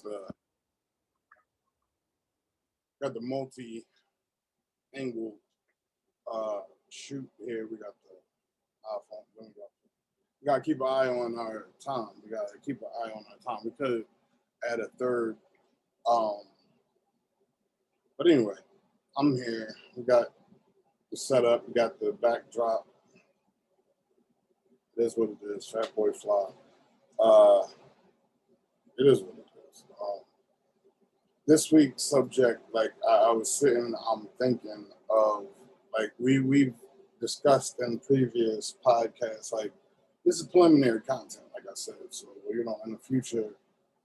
the multi-angle shoot here. We got the iPhone. We gotta keep an eye on our time. We gotta keep an eye on our time. We could add a third. But anyway, I'm here. We got the setup. We got the backdrop. It is what it is. Fat Boy Fly. It is what it is. This week's subject, like I was sitting, I'm thinking of, like we've discussed in previous podcasts, like this is preliminary content, like I said. So, you know, in the future,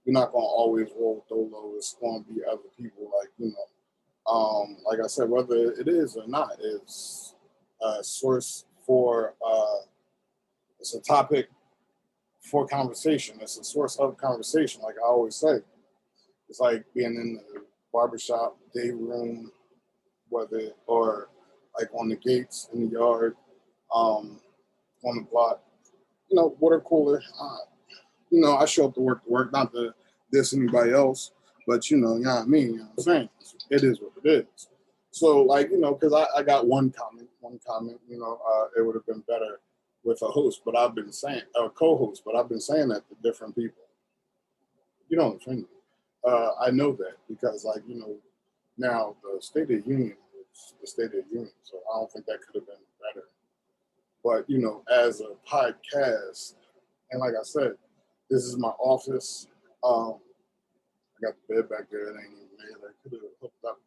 you're not going to always roll dolo. It's going to be other people, like, you know, like I said, whether it is or not, it's a source for, it's a topic for conversation. It's a source of conversation, like I always say. It's like being in the barbershop, day room, whether, or like on the gates, in the yard, on the block, you know, water cooler. You know, I show up to work, not to diss anybody else, but you know what I mean? You know what I'm saying? It is what it is. So, like, you know, because I got one comment, you know, it would have been better with a host, but I've been saying, a co-host, but I've been saying that to different people. You don't offend me. I know that because, like, you know, now the State of the Union is the State of the Union, so I don't think that could have been better. But, you know, as a podcast, and like I said, this is my office. I got the bed back there. It ain't even there. I could have hooked up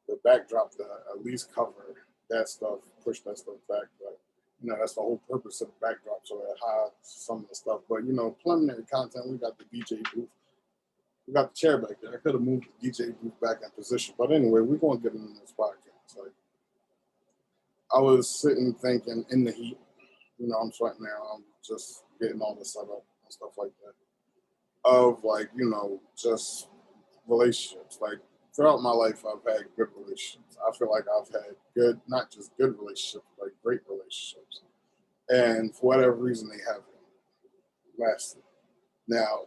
the backdrop to at least cover that stuff, push that stuff back. But, you know, that's the whole purpose of the backdrop, so it hides some of the stuff. But, you know, preliminary content, we got the DJ booth. We got the chair back there. I could have moved the DJ booth back in position. But anyway, we're going to get into this podcast. Like, I was sitting thinking in the heat. You know, I'm sweating now. I'm just getting all this set up and stuff like that. Of, like, you know, just relationships. Like, throughout my life, I've had good relationships. I feel like I've had good, not just good relationships, but great relationships. And for whatever reason, they haven't lasted. Now,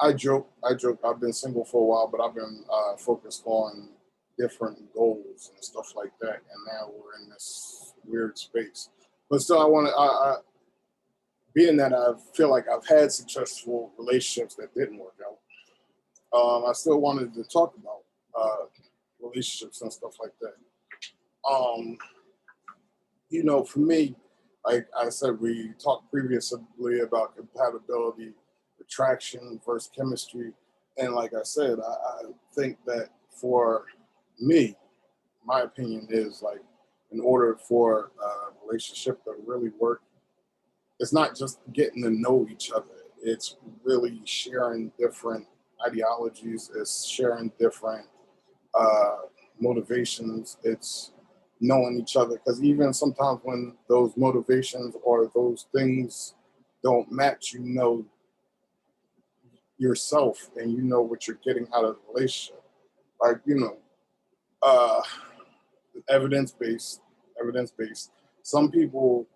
I joke. I've been single for a while, but I've been focused on different goals and stuff like that. And now we're in this weird space. But still, I want to, being that I feel like I've had successful relationships that didn't work out, I still wanted to talk about relationships and stuff like that. You know, for me, like I said, we talked previously about compatibility, attraction versus chemistry. And like I said, I think that for me, my opinion is, like, in order for a relationship to really work, it's not just getting to know each other. It's really sharing different ideologies. It's sharing different motivations. It's knowing each other. Because even sometimes when those motivations or those things don't match, you know yourself and you know what you're getting out of the relationship. Like, you know, evidence-based. Some people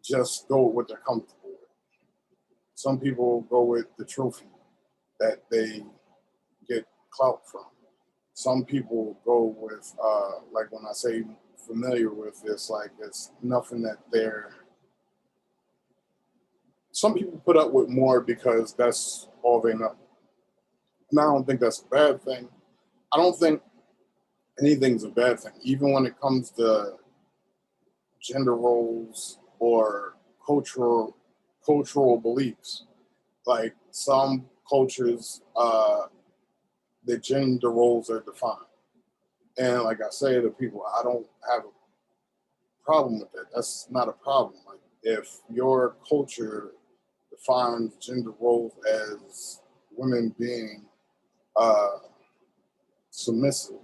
just go with what they're comfortable with. Some people go with the trophy that they get clout from. Some people go with, like when I say familiar with, it's like it's nothing that they're. Some people put up with more because that's all they know. And I don't think that's a bad thing. I don't think anything's a bad thing, even when it comes to gender roles or cultural beliefs. Like some cultures, the gender roles are defined. And like I say to people, I don't have a problem with that. That's not a problem. Like, if your culture defines gender roles as women being submissive,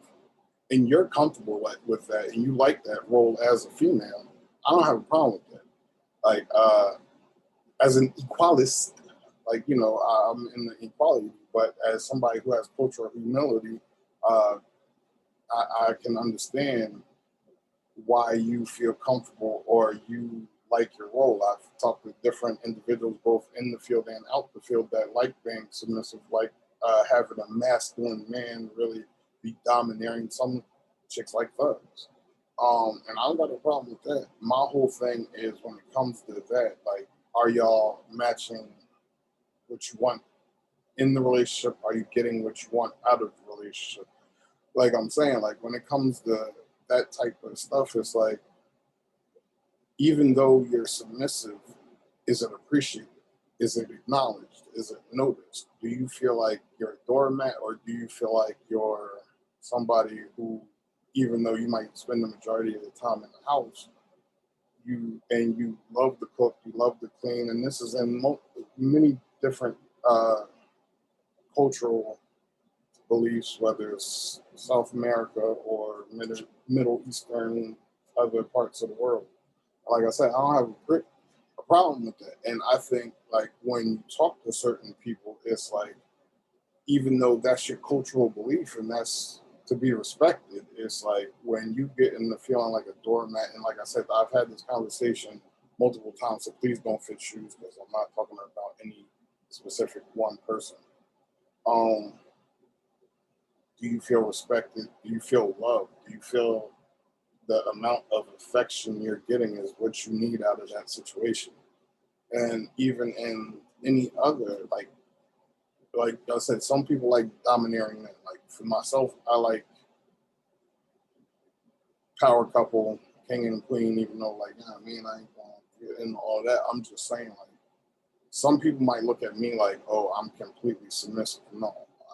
and you're comfortable with that, and you like that role as a female, I don't have a problem with that. Like, as an equalist, like, you know, I'm in the equality, but as somebody who has cultural humility, I can understand why you feel comfortable or you like your role. I've talked with different individuals, both in the field and out the field, that like being submissive, like having a masculine man really be domineering. Some chicks like thugs. And I don't got a problem with that. My whole thing is when it comes to that, like, are y'all matching what you want in the relationship? Are you getting what you want out of the relationship? Like I'm saying, like when it comes to that type of stuff, it's like, even though you're submissive, is it appreciated? Is it acknowledged? Is it noticed? Do you feel like you're a doormat, or do you feel like you're somebody who, even though you might spend the majority of the time in the house, you love to cook, you love to clean, and this is in many different cultural beliefs, whether it's South America or Middle Eastern, other parts of the world. Like I said, I don't have a problem with that. And I think, like, when you talk to certain people, it's like, even though that's your cultural belief and that's to be respected, it's like when you get in the feeling like a doormat, and like I said, I've had this conversation multiple times, so please don't fit shoes, because I'm not talking about any specific one person. Do you feel respected? Do you feel loved? Do you feel the amount of affection you're getting is what you need out of that situation? And even in any other, like I said, some people like domineering men. Like for myself, I like power couple, king and queen, even though, like, I mean, I ain't going to get into all that. I'm just saying, like, some people might look at me like, oh, I'm completely submissive. No,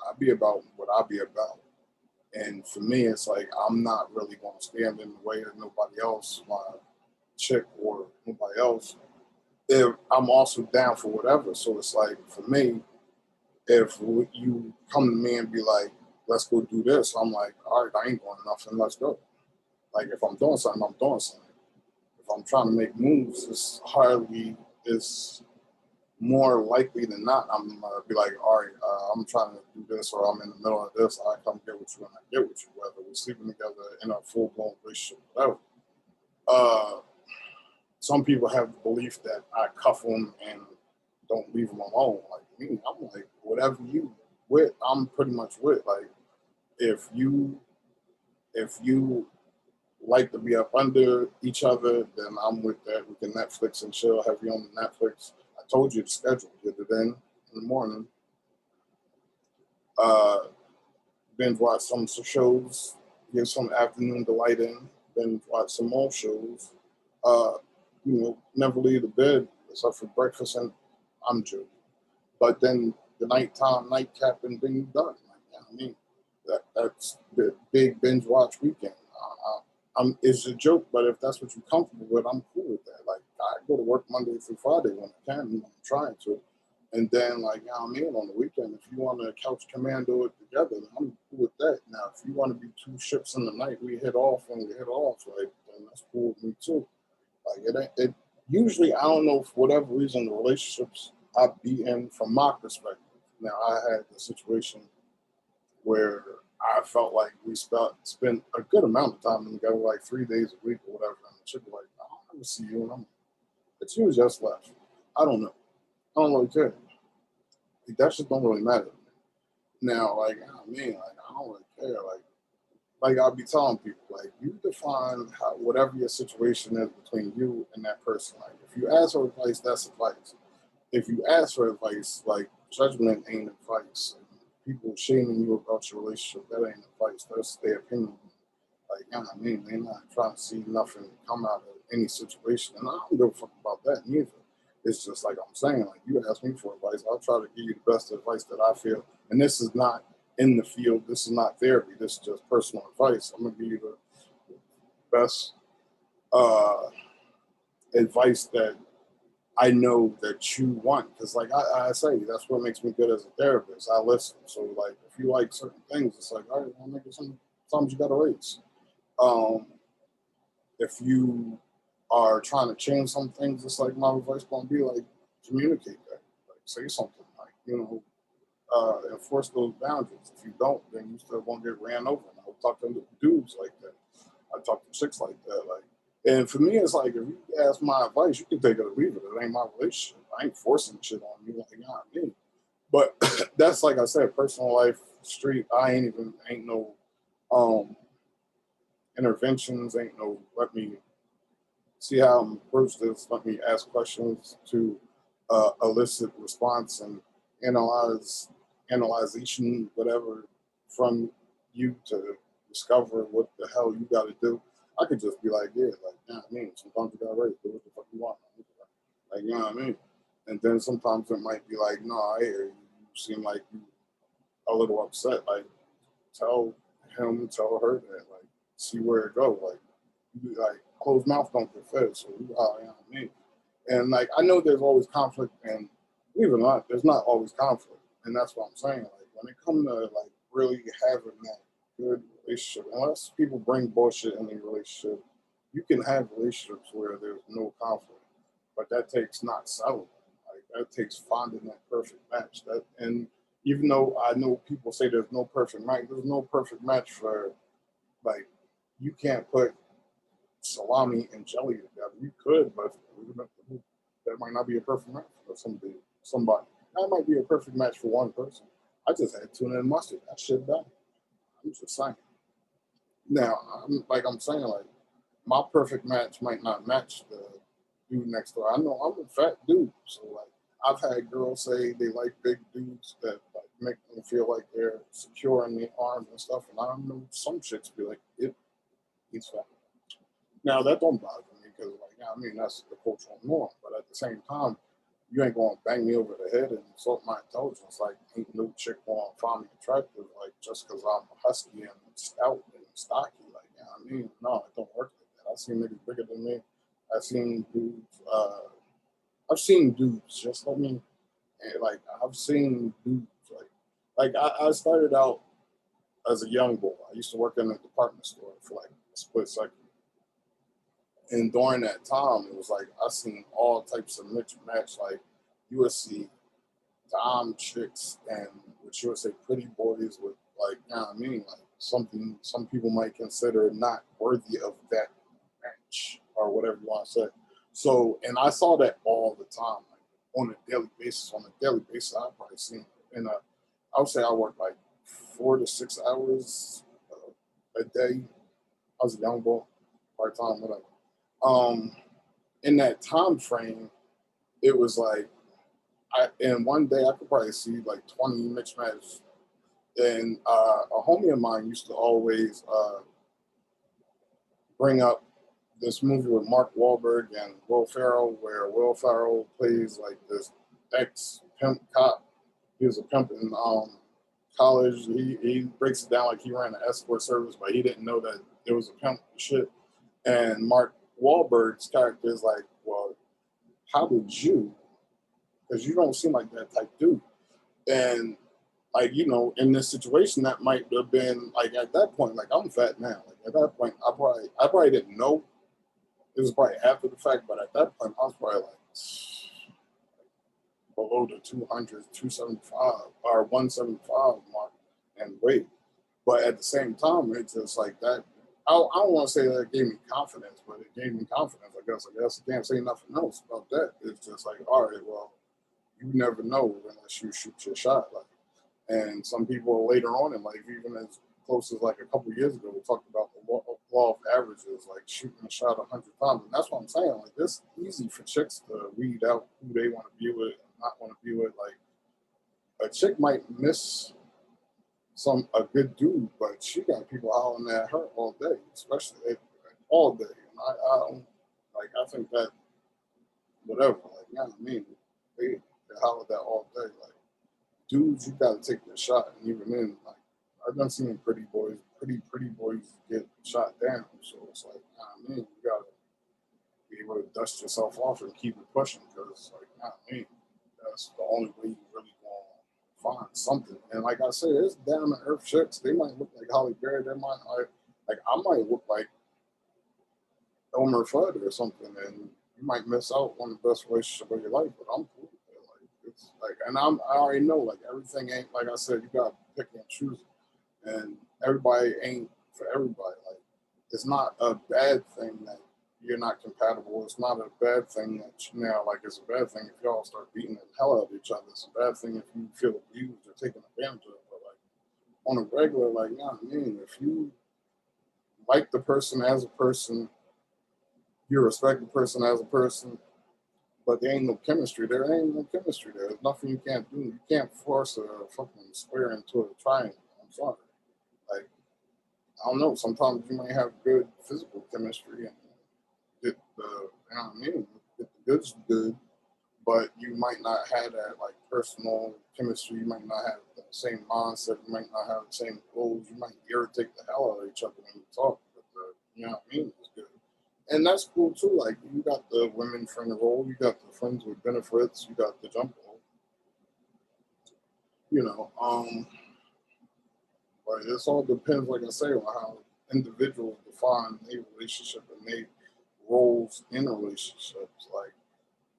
I be about what I be about. And for me, it's like, I'm not really going to stand in the way of nobody else, my chick or nobody else. If I'm also down for whatever. So it's like, for me, if you come to me and be like, let's go do this, I'm like, all right, I ain't going nothing, let's go. Like, if I'm doing something, I'm doing something. If I'm trying to make moves, it's more likely than not, I'm gonna be like, all right, I'm trying to do this, or I'm in the middle of this, I come get with you and I get with you, whether we're sleeping together in a full-blown relationship, whatever. Some people have the belief that I cuff them and don't leave them alone. Like me, I'm like, whatever you with, I'm pretty much with. Like, if you like to be up under each other, then I'm with that. We can Netflix and chill, have you on the Netflix. I told you the schedule, get it in the morning. Binge watch some shows, get some afternoon delight in, binge watch some more shows. Never leave the bed except for breakfast, and I'm joking. But then the nighttime nightcap, and then you're done. Like, you know what I mean? That's the big binge watch weekend. It's a joke, but if that's what you're comfortable with, I'm cool with that. Like, I go to work Monday through Friday when I can, when I'm trying to. And then, like, you know what I mean, on the weekend, if you want to couch commando it together, then I'm cool with that. Now, if you want to be two ships in the night, we hit off and we hit off, like, then that's cool with me too. Like, it usually, I don't know, for whatever reason, the relationships I be in, from my perspective. Now, I had a situation where I felt like we spent a good amount of time together, like 3 days a week or whatever. And the chick was like, I don't ever see you. And I'm like, but you just left. I don't know. I don't really care. Like, that shit don't really matter. Now, like, I mean, like, I don't really care. Like I'll be telling people, like, you define whatever your situation is between you and that person. Like, if you ask for advice, that's advice. If you ask for advice, like, judgment ain't advice. People shaming you about your relationship, that ain't advice. That's their opinion. Like, you know what I mean? They're not trying to see nothing come out of any situation. And I don't give a fuck about that neither. It's just like I'm saying, like, you ask me for advice, I'll try to give you the best advice that I feel. And this is not in the field, this is not therapy, this is just personal advice. I'm gonna give you the best advice that I know that you want. Because, like I say, that's what makes me good as a therapist. I listen. So, like, if you like certain things, it's like, all right, well, maybe sometimes you gotta raise. If you are trying to change some things, it's like, my advice gonna be like, communicate that. Like, say something, like, enforce those boundaries. If you don't, then you still won't get ran over. And I talk to dudes like that. I talk to chicks like that. Like, And for me, it's like, if you ask my advice, you can take it or leave it. It ain't my relationship. I ain't forcing shit on you, like, you know what I mean? But that's, like I said, personal life, street, ain't no um, interventions, ain't no, let me see how I'm approach this, let me ask questions to elicit response and analyzation, whatever, from you to discover what the hell you got to do. I could just be like, yeah, like, you know what I mean? Sometimes you got to write, do what the fuck you want. Like, you know what I mean? And then sometimes it might be like, no, I hear you. You seem like you a little upset. Like, tell him, tell her that, like, see where it go. Like, you, like, closed mouth don't get fed. So, you know what I mean? And, like, I know there's always conflict, and believe it or not, there's not always conflict. And that's what I'm saying. Like, when it comes to, like, really having that good relationship, unless people bring bullshit in the relationship, you can have relationships where there's no conflict. But that takes not settling. Like, that takes finding that perfect match. And even though I know people say there's no perfect match, there's no perfect match for, like, you can't put salami and jelly together. You could, but that might not be a perfect match for somebody. That might be a perfect match for one person. I just had tuna and mustard. That shit done. I'm just saying. Now, I'm saying, like, my perfect match might not match the dude next door. I know I'm a fat dude, so, like, I've had girls say they like big dudes that, like, make them feel like they're secure in their arms and stuff. And I know some chicks be like, he's fat. Now, that don't bother me because, like, you know what I mean, that's the cultural norm. But at the same time, you ain't going to bang me over the head and insult my intelligence. Like, ain't no chick going to find me attractive, like, just because I'm husky and stout and stocky. Like, you know what I mean? No, it don't work like that. I've seen niggas bigger than me. I've seen dudes, just let me, like, I've seen dudes, like I started out as a young boy. I used to work in a department store for, like, a split second. And during that time, it was like I seen all types of mixed match. Like, you would see dom chicks and what you would say pretty boys with, like, you know what I mean, like something some people might consider not worthy of that match or whatever you want to say. So, and I saw that all the time, like, on a daily basis. On a daily basis, I probably seen it. And I would say I worked like 4 to 6 hours a day. I was a young boy, part time, whatever. Um, in that time frame, it was like, in one day I could probably see like 20 mixed matches. And a homie of mine used to always bring up this movie with Mark Wahlberg and Will Ferrell, where Will Ferrell plays like this ex pimp cop. He was a pimp in college. He breaks it down like he ran an escort service, but he didn't know that it was a pimp shit. And Mark Wahlberg's character is like, well, how did you? Because you don't seem like that type dude. And, like, you know, in this situation, that might have been like, at that point, like, I'm fat now. Like, at that point, I probably didn't know. It was probably after the fact, but at that point, I was probably like below the 200, 275 or 175 mark and weight. But at the same time, it's just like that. I don't want to say that it gave me confidence, but it gave me confidence. I guess I can't say nothing else about that. It's just like, all right, well, you never know unless you shoot your shot. Like, and some people later on in life, even as close as like a couple of years ago, we talked about the law of averages, like shooting a shot 100 times. And that's what I'm saying. Like, it's easy for chicks to weed out who they want to be with and not want to be with. Like, a chick might miss a good dude, but she got people hollering at her all day, especially all day. And I don't, like, I think that whatever, like, you know what I mean? They holler that all day. Like, dudes, you gotta take the shot. And even then, like, I've done seen pretty boys get shot down. So it's like, you know what I mean? You gotta be able to dust yourself off and keep it pushing, because, like, you know what I mean? That's the only way you really gonna find something. And like I said, it's down to earth chicks. They might look like Holly Berry. They might, like I might look like Elmer Fudd or something, and you might miss out on the best relationship of your life. But I'm cool with it. Like, it's like, and I already know, like, everything ain't, like I said, you gotta pick and choose, and everybody ain't for everybody. Like, it's not a bad thing that you're not compatible. It's not a bad thing that now, like it's a bad thing if y'all start beating the hell out of each other. It's a bad thing if you feel abused or taken advantage of. But like on a regular, like, you know what I mean? If you like the person as a person, you respect the person as a person, but there ain't no chemistry. There ain't no chemistry there. There's nothing you can't do. You can't force a fucking square into a triangle. I'm sorry. Like, I don't know. Sometimes you might have good physical chemistry and get the, you know what I mean? Get the goods good, but you might not have that like personal chemistry. You might not have the same mindset. You might not have the same goals. You might irritate the hell out of each other when you talk. But you know what I mean? It's good. And that's cool too. Like you got the women friend role, you got the friends with benefits, you got the jump role. You know, but this all depends, like I say, on how individuals define a relationship and their roles in relationships. Like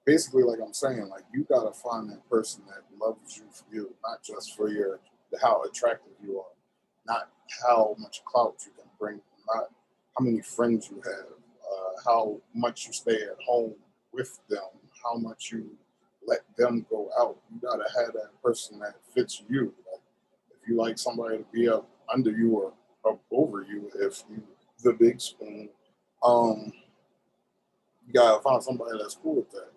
basically, like I'm saying, like you gotta find that person that loves you for you, not just for your how attractive you are, not how much clout you can bring, not how many friends you have, how much you stay at home with them, how much you let them go out. You gotta have that person that fits you. Like, if you like somebody to be up under you or up over you, if you the big spoon, you gotta find somebody that's cool with that.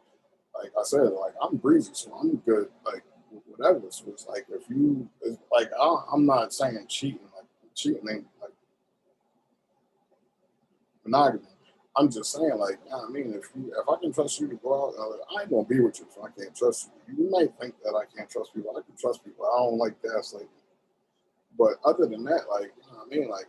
Like I said, like I'm breezy, so I'm good. Like whatever. So it's like if you, it's like I'm not saying cheating. Like cheating ain't like monogamy. I'm just saying, like, you know what I mean, if I can trust you to go out, I ain't gonna be with you if I can't trust you. You might think that I can't trust people. I can trust people. I don't like gaslighting. But other than that, like, you know what I mean, like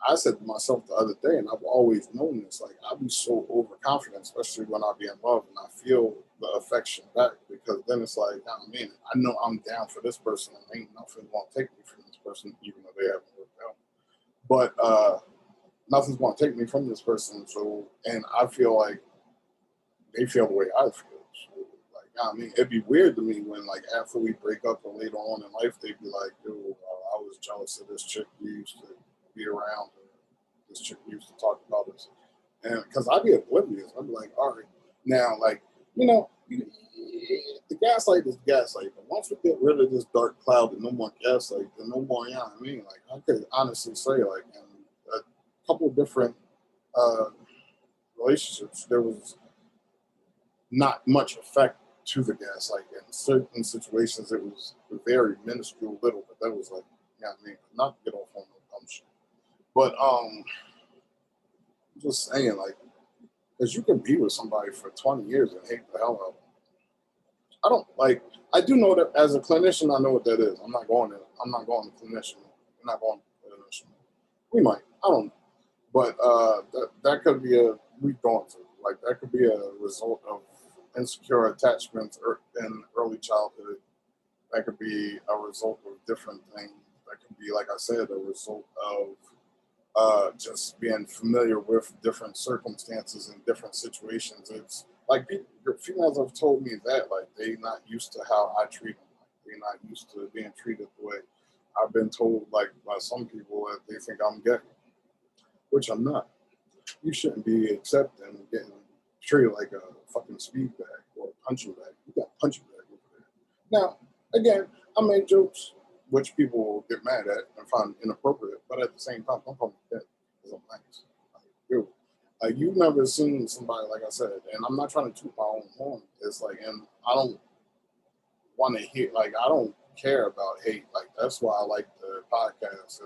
I said to myself the other day, and I've always known this, like I be so overconfident, especially when I be in love and I feel the affection back, because then it's like, you know what I mean, I know I'm down for this person and ain't nothing gonna take me from this person, even though they haven't worked out. But nothing's gonna take me from this person. So, and I feel like they feel the way I feel. So, like, you know what I mean, it'd be weird to me when, like, after we break up or later on in life, they'd be like, "Dude, I was jealous of this chick we used to be around, or this chick we used to talk about us," and because I'd be oblivious, I'd be like, "All right, now, like, you know." The gaslight is gaslight, but once we get rid of this dark cloud and no more gaslight, then no more, you know what I mean? Like, I could honestly say, like, in a couple different uh, relationships, there was not much effect to the gaslight. In certain situations, it was very minuscule little, but that was like, you know what I mean? Not to get off on no dumb shit. But I'm just saying, like, because you can be with somebody for 20 years and hate the hell out of them. I don't like. I do know that as a clinician, I know what that is. I'm not going to. I'm not going to clinician. I'm not going to clinician. We might. I don't know. But that could be we going to like that could be a result of insecure attachments in early childhood. That could be a result of different things. That could be, like I said, a result of just being familiar with different circumstances and different situations. It's like females have told me that like they not used to how I treat them. Like, they're not used to being treated the way I've been told, like by some people that they think I'm gay, which I'm not. You shouldn't be accepting getting treated like a fucking speed bag or a punching bag. You got a punching bag over there. Now, again, I make jokes which people will get mad at and find inappropriate, but at the same time, I'm calling it because I'm nice. Like, dude, you've never seen somebody, like I said, and I'm not trying to toot my own horn. It's like, and I don't want to hear, like, I don't care about hate. Like, that's why I like the podcast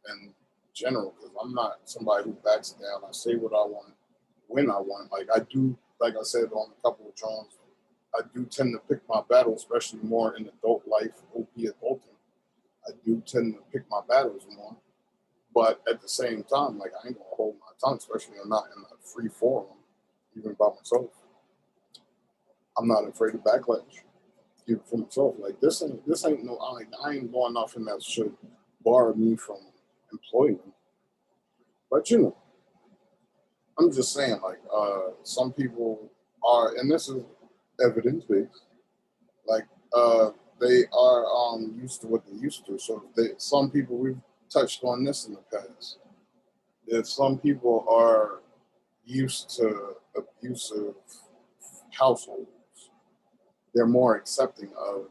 and general, because I'm not somebody who backs down. I say what I want when I want. Like I do, like I said on a couple of drones, I do tend to pick my battles, especially more in adult life, OP adulting. I do tend to pick my battles more. But at the same time, like I ain't gonna hold my tongue, especially I'm not in a free forum, even by myself. I'm not afraid of backlash, even for myself. Like this ain't no I ain't doing nothing that should bar me from employment. But you know, I'm just saying, like, some people are, and this is evidence based, like, they are used to what they're used to. So some people, we've touched on this in the past. If some people are used to abusive households, they're more accepting of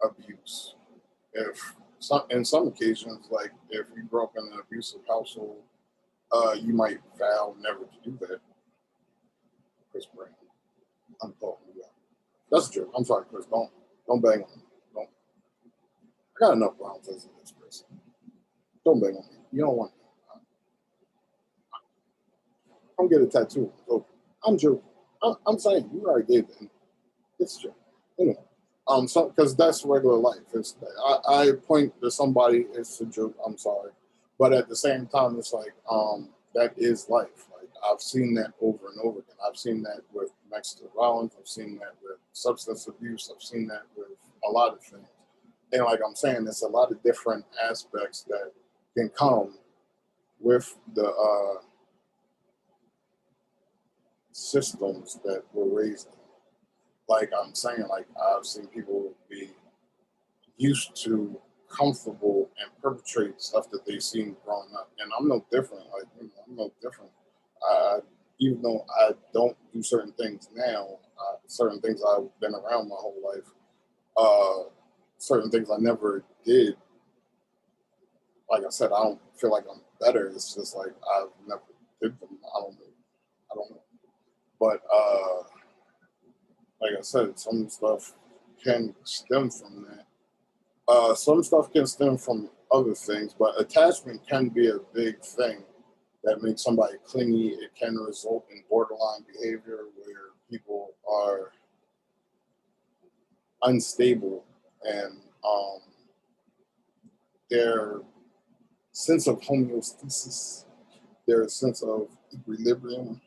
abuse. If in some occasions, like if you grew up in an abusive household, you might vow never to do that. Chris Brown, I'm calling you out. That's a joke. I'm sorry, Chris. Don't bang on me. Don't. I got enough Browns as it is, Chris. Don't bang on me. You don't want me. I'm get a tattoo. So I'm joking. I'm saying you already gave it. It's true. Anyway, so because that's regular life. It's I point to somebody. It's a joke. I'm sorry, but at the same time, it's like that is life. Like I've seen that over and over again. I've seen that with domestic violence. I've seen that with substance abuse. I've seen that with a lot of things. And like I'm saying, there's a lot of different aspects that can come with the systems that we're raised in. Like I'm saying, like I've seen people be used to, comfortable, and perpetrate stuff that they've seen growing up, and I'm no different. Like I'm no different. Even though I don't do certain things now, certain things I've been around my whole life, certain things I never did. Like I said, I don't feel like I'm better. It's just like I've never did them. I don't know. But like I said, some stuff can stem from that. Some stuff can stem from other things, but attachment can be a big thing that makes somebody clingy. It can result in borderline behavior where people are unstable and their sense of homeostasis, their sense of equilibrium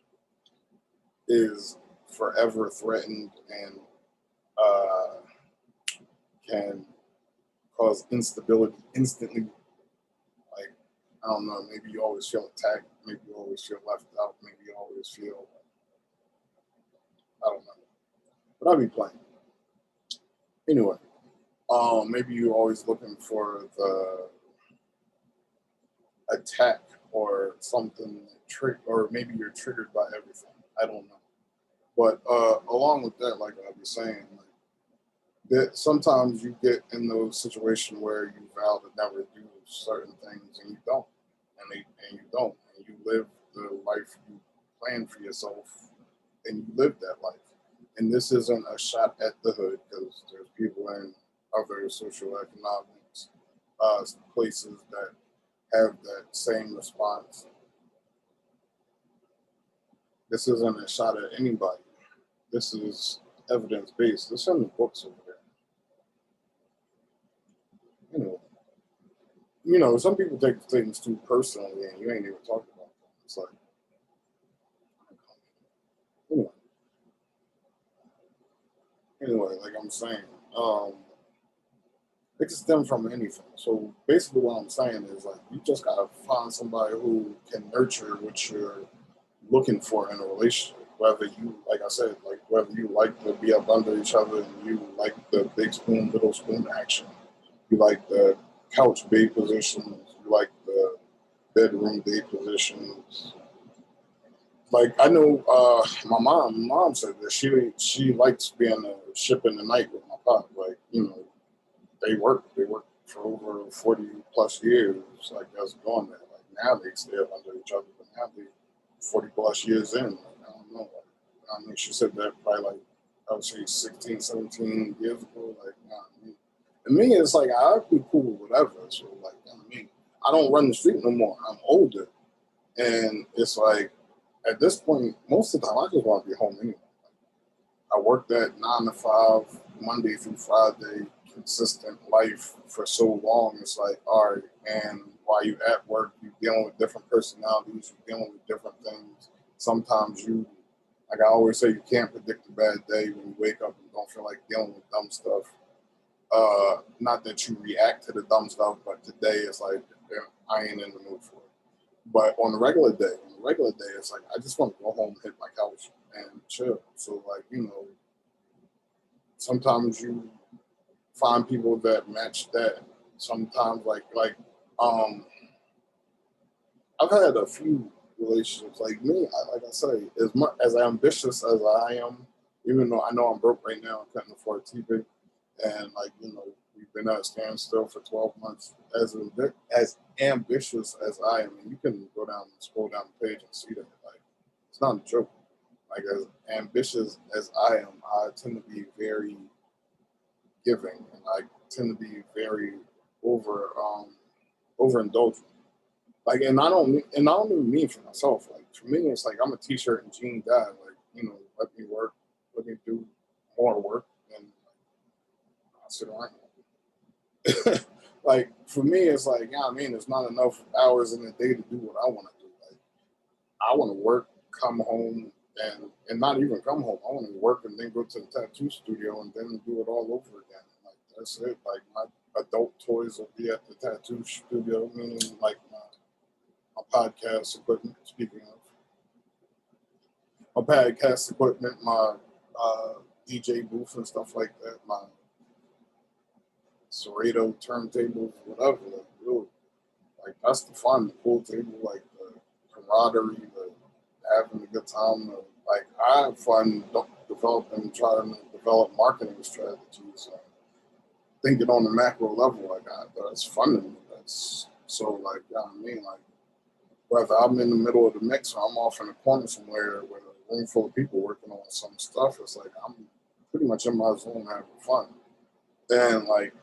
is forever threatened and can cause instability instantly. Like, I don't know, maybe you always feel attacked, maybe you always feel left out, maybe you always feel, I don't know. But I'll be playing. Anyway, maybe you're always looking for the attack or something, or maybe you're triggered by everything. I don't know. But along with that, like I was saying, like, that sometimes you get in those situations where you vow to never do certain things and you don't, and you live the life you plan for yourself, and you live that life. And this isn't a shot at the hood because there's people in other socioeconomic places that have that same response. This isn't a shot at anybody. This is evidence based. This is in the books over there. Some people take things too personally, and you ain't even talking about them. It's like, anyway, like I'm saying, it can stem from anything. So basically, what I'm saying is like you just gotta find somebody who can nurture what you're looking for in a relationship. Whether you, like I said, like whether you like to be up under each other and you like the big spoon, little spoon action, you like the couch bait positions, you like the bedroom date positions. Like I know, my mom said that she likes being a ship in the night with my pop. Like they work for over 40 plus years. Like that's doing that. Like now they stay up under each other, but now they 40 plus years in. Like, I don't know. Like, I mean, she said that probably like I would say 16, 17 years ago. Like, and me, it's like I'd be cool with whatever. So like, I don't run the street no more. I'm older, and it's like at this point, most of the time, I just want to be home anyway. I worked at 9 to 5, Monday through Friday, consistent life for so long. It's like, all right, and while you at work, you're dealing with different personalities, you're dealing with different things. Sometimes like I always say, you can't predict a bad day when you wake up and don't feel like dealing with dumb stuff. Not that you react to the dumb stuff, but today it's like, I ain't in the mood for it. But on a regular day, it's like I just want to go home, hit my couch, and chill. So like sometimes you find people that match that. Sometimes like I've had a few relationships. Like me, like I say, as much as ambitious as I am, even though I know I'm broke right now and couldn't afford TV, and like we've been at a standstill for 12 months. As ambitious as I am, and you can go down and scroll down the page and see that. Like it's not a joke. Like as ambitious as I am, I tend to be very giving, and I tend to be very overindulgent. Like, and I don't even mean for myself. Like for me, it's like I'm a t-shirt and jean guy. Like let me work, let me do more work, and I'll sit around. Like for me, it's like I mean, there's not enough hours in the day to do what I want to do. Like I want to work, come home, and not even come home. I want to work and then go to the tattoo studio and then do it all over again. Like that's it. Like my adult toys will be at the tattoo studio, meaning like my podcast equipment. Speaking of my podcast equipment, my DJ booth and stuff like that, my Serrato turntables, whatever. Like, really, like that's the fun, the pool table, like the camaraderie, the having a good time. Like I have fun developing, trying to develop marketing strategies, thinking on the macro level. Like that's fun to me. That's so like I mean like whether I'm in the middle of the mix or I'm off in the corner somewhere with a room full of people working on some stuff, it's like I'm pretty much in my zone having fun. And like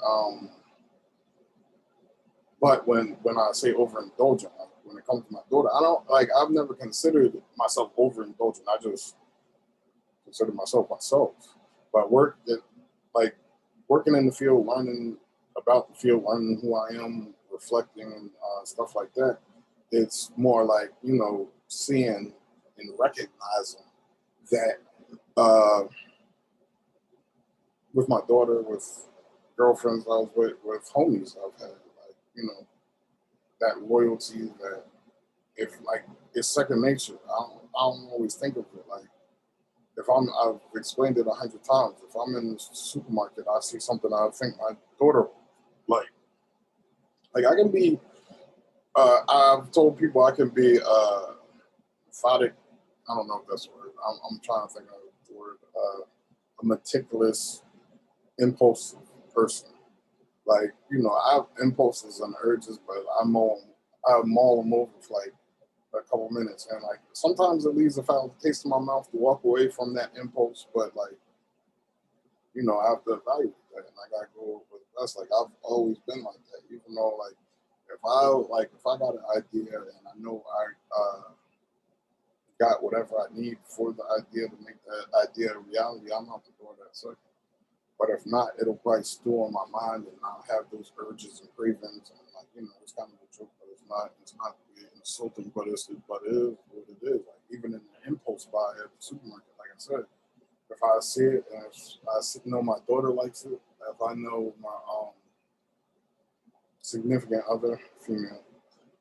but when I say overindulgent, like when it comes to my daughter, I don't like I've never considered myself overindulgent. I just consider myself. But like working in the field, learning about the field, learning who I am, reflecting and stuff like that, it's more like, seeing and recognizing that with my daughter, with girlfriends I was with homies I've had, like, that loyalty that if like it's second nature. I don't always think of it like if I've explained it 100 times. If I'm in the supermarket, I see something I think my daughter like. Like I can be. I've told people I can be methodic. I don't know if that's the word. I'm trying to think of the word. A meticulous, impulsive person. Like I have impulses and urges, but I mull them over for like a couple minutes, and like sometimes it leaves a foul taste in my mouth to walk away from that impulse. But like I have to evaluate that, and I gotta go with the best. Like I've always been like that, even though like if I got an idea and I know I got whatever I need for the idea to make that idea a reality, I'm out the door that second. But if not, it'll probably stew on my mind, and I'll have those urges and cravings, and like it's kind of a joke, but it's not being insulting, but it is what it is. Like even in the impulse buy at the supermarket, like I said, if I see it and if I know my daughter likes it, if I know my significant other, female,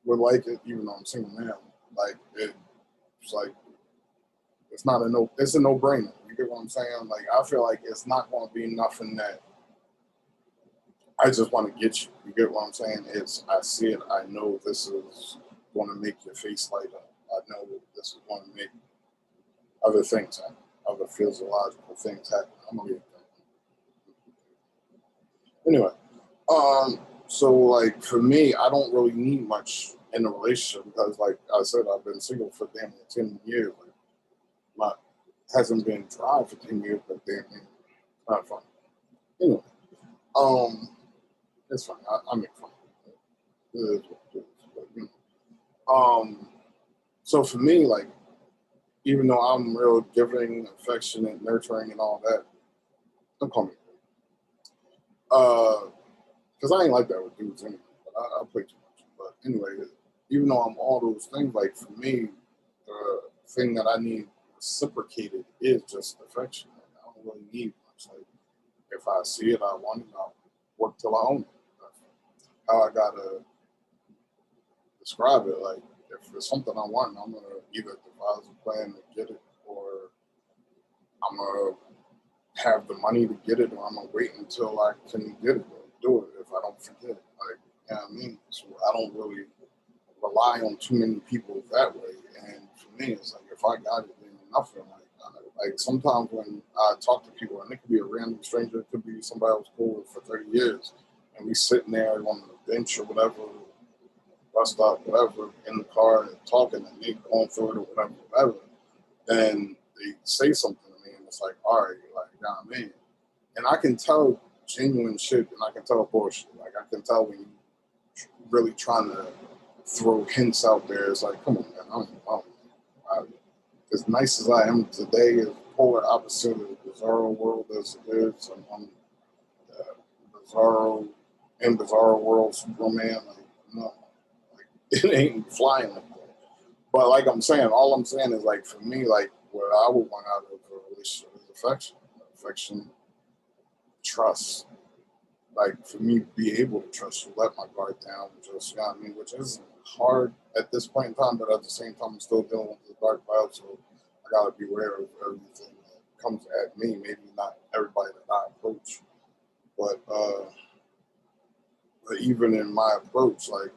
would like it, even though I'm single now, like it's like it's not a no, it's a no-brainer. You get what I'm saying? Like I feel like it's not going to be nothing that I just want to get you. You get what I'm saying? I see it. I know this is going to make your face light up. I know this is going to make other things happen, other physiological things happen. I'm gonna leave that. Anyway, so like for me, I don't really need much in a relationship because, like I said, I've been single for damn near 10 years. Like, my hasn't been dry for 10 years, but damn near not fun. Anyway, it's fine. I make fun. It is what it is. But, so for me, like, even though I'm real giving, affectionate, nurturing, and all that, don't call me. Because I ain't like that with dudes anyway. But I play too much. But anyway, even though I'm all those things, like for me, the thing that I need reciprocated is just affection. Like, I don't really need much. Like if I see it, I want it, I'll work till I own it. That's how I gotta describe it. Like if it's something I want, I'm gonna either devise a plan to get it, or I'm gonna have the money to get it, or I'm gonna wait until I can get it or do it if I don't forget it. Like, you know what I mean? So I don't really rely on too many people that way. And me, it's like if I got it, then nothing. Like sometimes when I talk to people, and it could be a random stranger, it could be somebody I was cool with for 30 years, and we sitting there on the bench or whatever, bus stop, whatever, in the car and talking, and they going through it or whatever, and they say something to me, and it's like, all right, like, you know what I mean? And I can tell genuine shit, and I can tell bullshit. Like, I can tell when you really trying to throw hints out there. It's like, come on, man, I don't know. As nice as I am today, as polar opposite of the bizarro world as it is, I'm bizarro in bizarro world Superman. Like, no, like it ain't flying like that. But like I'm saying, all I'm saying is like for me, like what I would want out of a relationship is affection, trust. Like for me, be able to trust you, let my guard down, just you know what I mean, which isn't hard at this point in time, but at the same time, I'm still dealing with the dark cloud, so I gotta be aware of everything that comes at me. Maybe not everybody that I approach, but even in my approach, like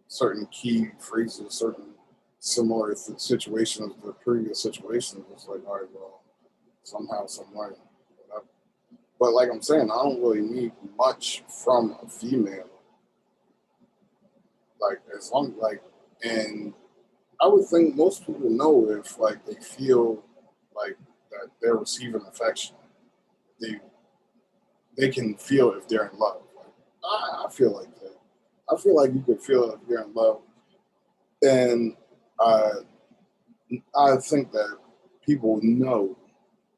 certain key phrases, certain similar situations to previous situations, it's like, all right, well, somehow, some way, whatever. But like I'm saying, I don't really need much from a female. Like as long like, and I would think most people know if like they feel like that they're receiving affection. They can feel if they're in love. Like, I feel like that. I feel like you could feel if you're in love. And I think that people know.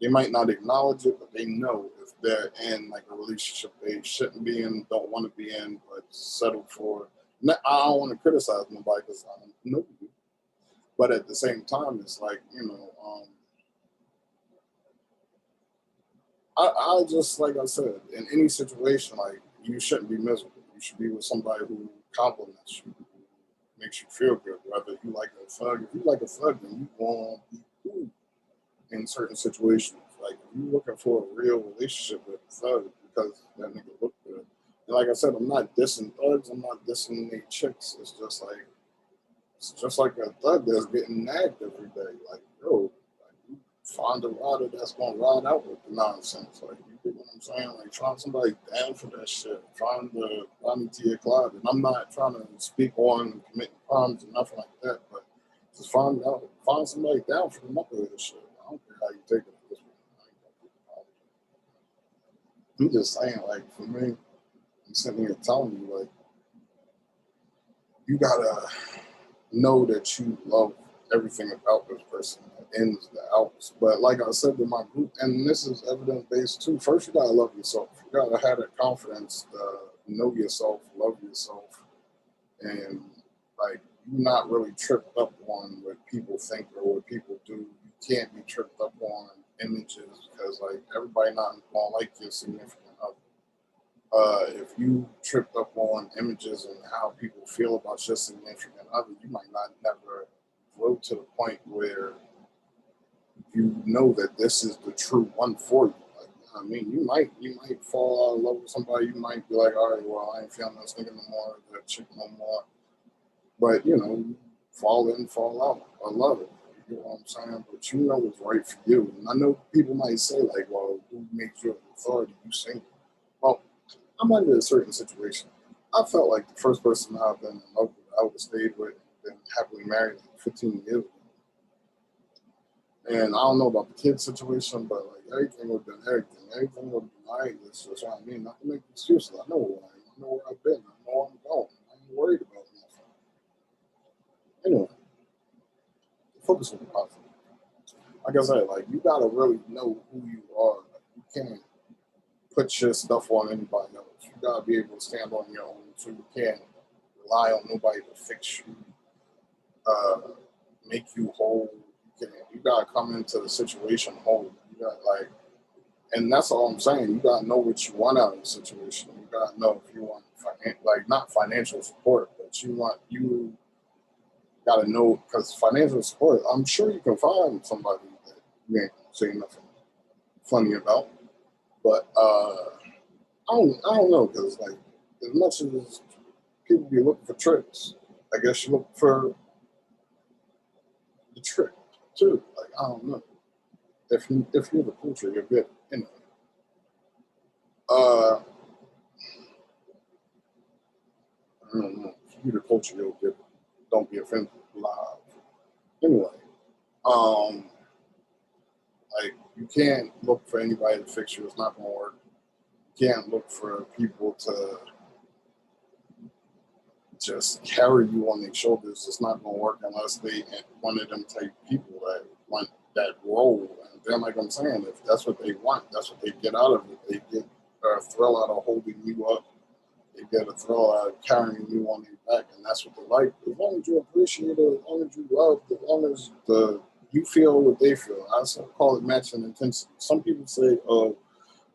They might not acknowledge it, but they know if they're in like a relationship they shouldn't be in, don't want to be in, but settle for. I don't want to criticize nobody because I don't know you. But at the same time, it's like, I just, like I said, in any situation, like, you shouldn't be miserable. You should be with somebody who compliments you, who makes you feel good, whether you like a thug. If you like a thug, then you want to be cool in certain situations. Like, if you're looking for a real relationship with a thug because that nigga look good. And like I said, I'm not dissing thugs. I'm not dissing any chicks. It's just like a thug that's getting nagged every day. Like, yo, like, you find a rider that's gonna ride out with the nonsense. Like, you get what I'm saying? Like, find somebody down for that shit. Find me to your cloud. And I'm not trying to speak on committing crimes and nothing like that, but just find somebody down for the knucklehead shit. I don't care how you take it at this point. I'm just saying, like, for me, I'm sitting here telling you, like, you gotta know that you love everything about this person, the ins, the outs. But like I said to my group, and this is evidence-based too, first you gotta love yourself. You gotta have that confidence to know yourself, love yourself, and like you're not really tripped up on what people think or what people do. You can't be tripped up on images because like everybody not gonna like your significant other. If you tripped up on images and how people feel about your significant other, you might not never grow to the point where you know that this is the true one for you. Like, I mean, you might fall out of love with somebody. You might be like, all right, well, I ain't feeling this nigga no more, that chick no more. But you fall in, fall out. I love it. You know what I'm saying? But you know what's right for you. And I know people might say like, well, who makes you an authority? You single. Well, I'm under a certain situation. I felt like the first person I've been in love with, I would have stayed with, been happily married like 15 years ago. And I don't know about the kid situation, but like everything would have been everything. Everything would have been all right. It's just what I mean. Not to make excuses. I know who I am. I know where I've been. I know where I'm going. I ain't worried about nothing. Anyway, focus on the positive. Like I said, like you gotta really know who you are. Like, you can't put your stuff on anybody else. You gotta be able to stand on your own, so you can't rely on nobody to fix you, make you whole. You gotta come into the situation whole. You got and that's all I'm saying. You gotta know what you want out of the situation. You gotta know if you want not financial support, but you gotta know because financial support. I'm sure you can find somebody that you ain't say nothing funny about, but I don't know because like as much as people be looking for tricks, I guess you look for the trick too. Like, I don't know. If you're the culture, you're good anyway. I don't know. If you're the culture, you're good. Don't be offended live. Anyway, like, you can't look for anybody to fix you. It's not gonna work. You can't look for people to just carry you on their shoulders. It's not gonna work unless they one of them type people that want that role. And then, like I'm saying, if that's what they want, that's what they get out of it. They get a thrill out of holding you up. They get a thrill out of carrying you on their back, and that's what they like. As long as you appreciate it, as long as you love, as long as you feel what they feel. I call it matching intensity. Some people say, "Oh,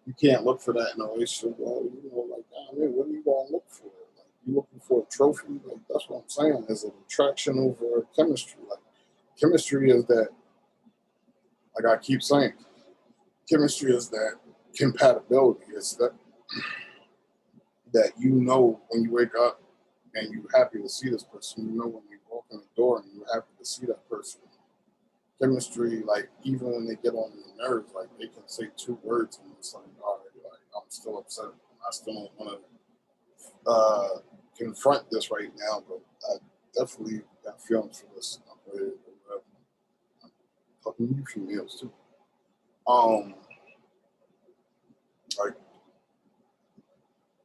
you can't look for that in a relationship." Well, you know, like, I mean, what are you gonna look for? Like, you looking for a trophy? Like, that's what I'm saying. Is it attraction over chemistry? Like, chemistry is that. Like I keep saying, chemistry is that compatibility. It's that you know when you wake up and you're happy to see this person. You know when you walk in the door and you're happy to see that person. Chemistry, like, even when they get on your nerves, like, they can say 2 words and it's like, all right, like, I'm still upset. I still don't want to confront this right now, but I definitely got feelings for this. I'm talking to you females too. Like,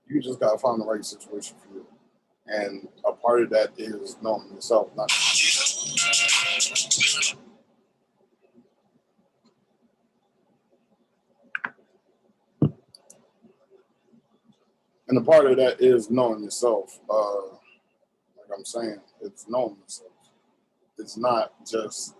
you just gotta find the right situation for you, and a part of that is knowing yourself, not. And a part of that is knowing yourself. Like I'm saying, it's knowing yourself. It's not just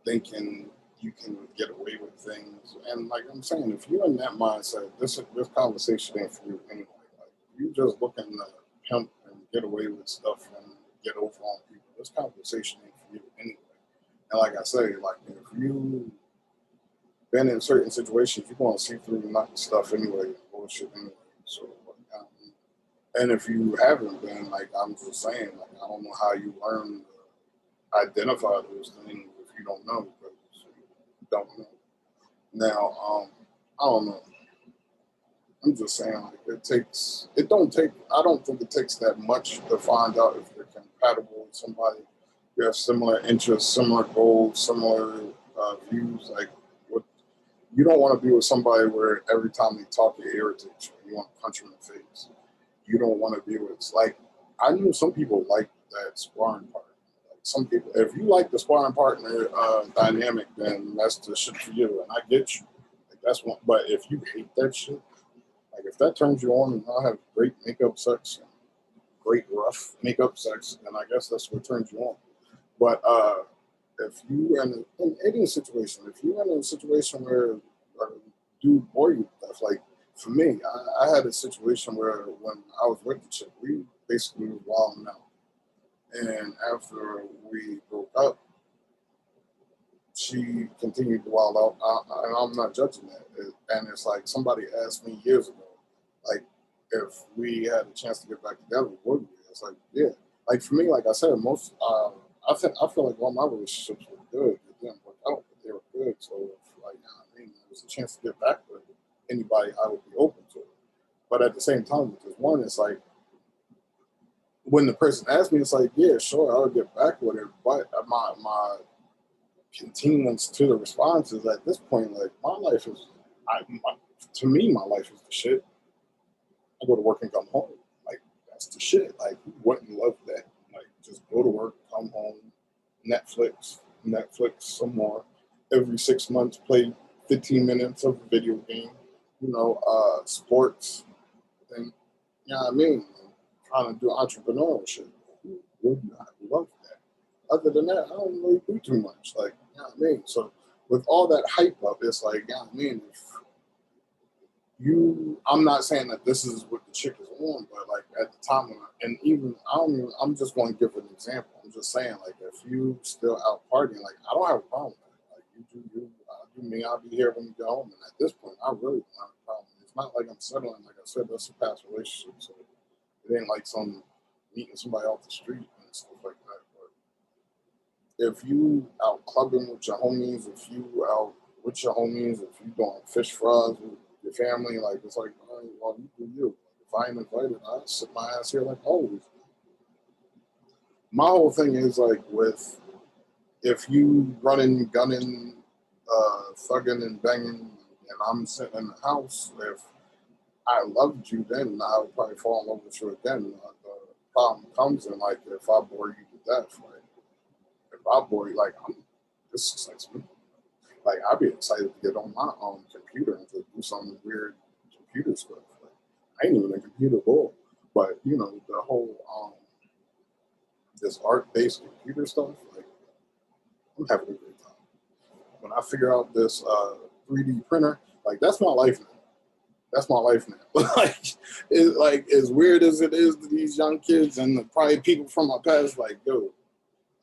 thinking you can get away with things. And like I'm saying, if you're in that mindset, this conversation ain't for you anyway. Like, you just looking to pimp and get away with stuff and get over on people. This conversation ain't for you anyway. And like I say, like, if you been in certain situations, you're going to see through stuff anyway, bullshit anyway. So, and if you haven't been, like, I'm just saying, like, I don't know how you learn to identify those things if you don't know, because you don't know. Now, I don't know. I'm just saying, like, I don't think it takes that much to find out if you're compatible with somebody. You have similar interests, similar goals, similar views. Like, you don't want to be with somebody where every time they talk, it irritates you. You want to punch them in the face. You don't want to be with, like, I knew some people like that sparring partner. Like, some people, if you like the sparring partner dynamic, then that's the shit for you. And I get you. Like, that's one. But if you hate that shit, like, if that turns you on and I have great makeup sex, and great rough makeup sex, then I guess that's what turns you on. But if you in any situation, if you're in a situation where a dude bore you with stuff, like, for me, I had a situation where when I was with the chick, we basically were wilding out. And after we broke up, she continued to wild out. And I'm not judging that. And it's like, somebody asked me years ago, like, if we had a chance to get back together, would we? It's like, yeah. Like, for me, like I said, I feel like all my relationships were good. It didn't work out, but they were good. So, if, like, you know what I mean, there was a chance to get back with anybody, I would be open to it. But at the same time, with this one, it's like, when the person asked me, it's like, yeah, sure, I would get back with her. But my continuance to the response is, at this point, like, my life is, to me, my life is the shit. I go to work and come home. Like, that's the shit. Like, who wouldn't love that? Like, just go to work, come home, Netflix some more. Every 6 months, play 15 minutes of a video game. You know, sports, and, you know what I mean? Trying to do entrepreneurial shit. Who would not love that? Other than that, I don't really do too much. Like, you know what I mean? So, with all that hype up, it's like, you know what I mean? I'm not saying that this is what the chick is on, but, like, at the time, I'm just going to give an example. I'm just saying, like, if you still out partying, like, I don't have a problem with that. Like, you do you, I do me, I'll be here when you get home. And at this point, I really don't have a problem. It's not like I'm settling. Like I said, that's a past relationship, so it ain't like some meeting somebody off the street and stuff like that. But if you out clubbing with your homies, if you out with your homies, if you doing fish fries with your family, like it's like, all right, well, you do you. If I ain't invited, I sit my ass here like always. My whole thing is like with if you running, gunning, thugging and banging, and I'm sitting in the house, if I loved you then, I would probably fall in love with you again. The problem comes in like if I bore you to death, like if I bore you, like this excites me. Like I'd be excited to get on my own computer and to do some weird computer stuff. Like, I ain't even a computer bull, but you know the whole this art-based computer stuff. Like I'm having a great time. When I figure out this 3D printer, like that's my life now. That's my life now. like as weird as it is to these young kids and probably people from my past, like, yo,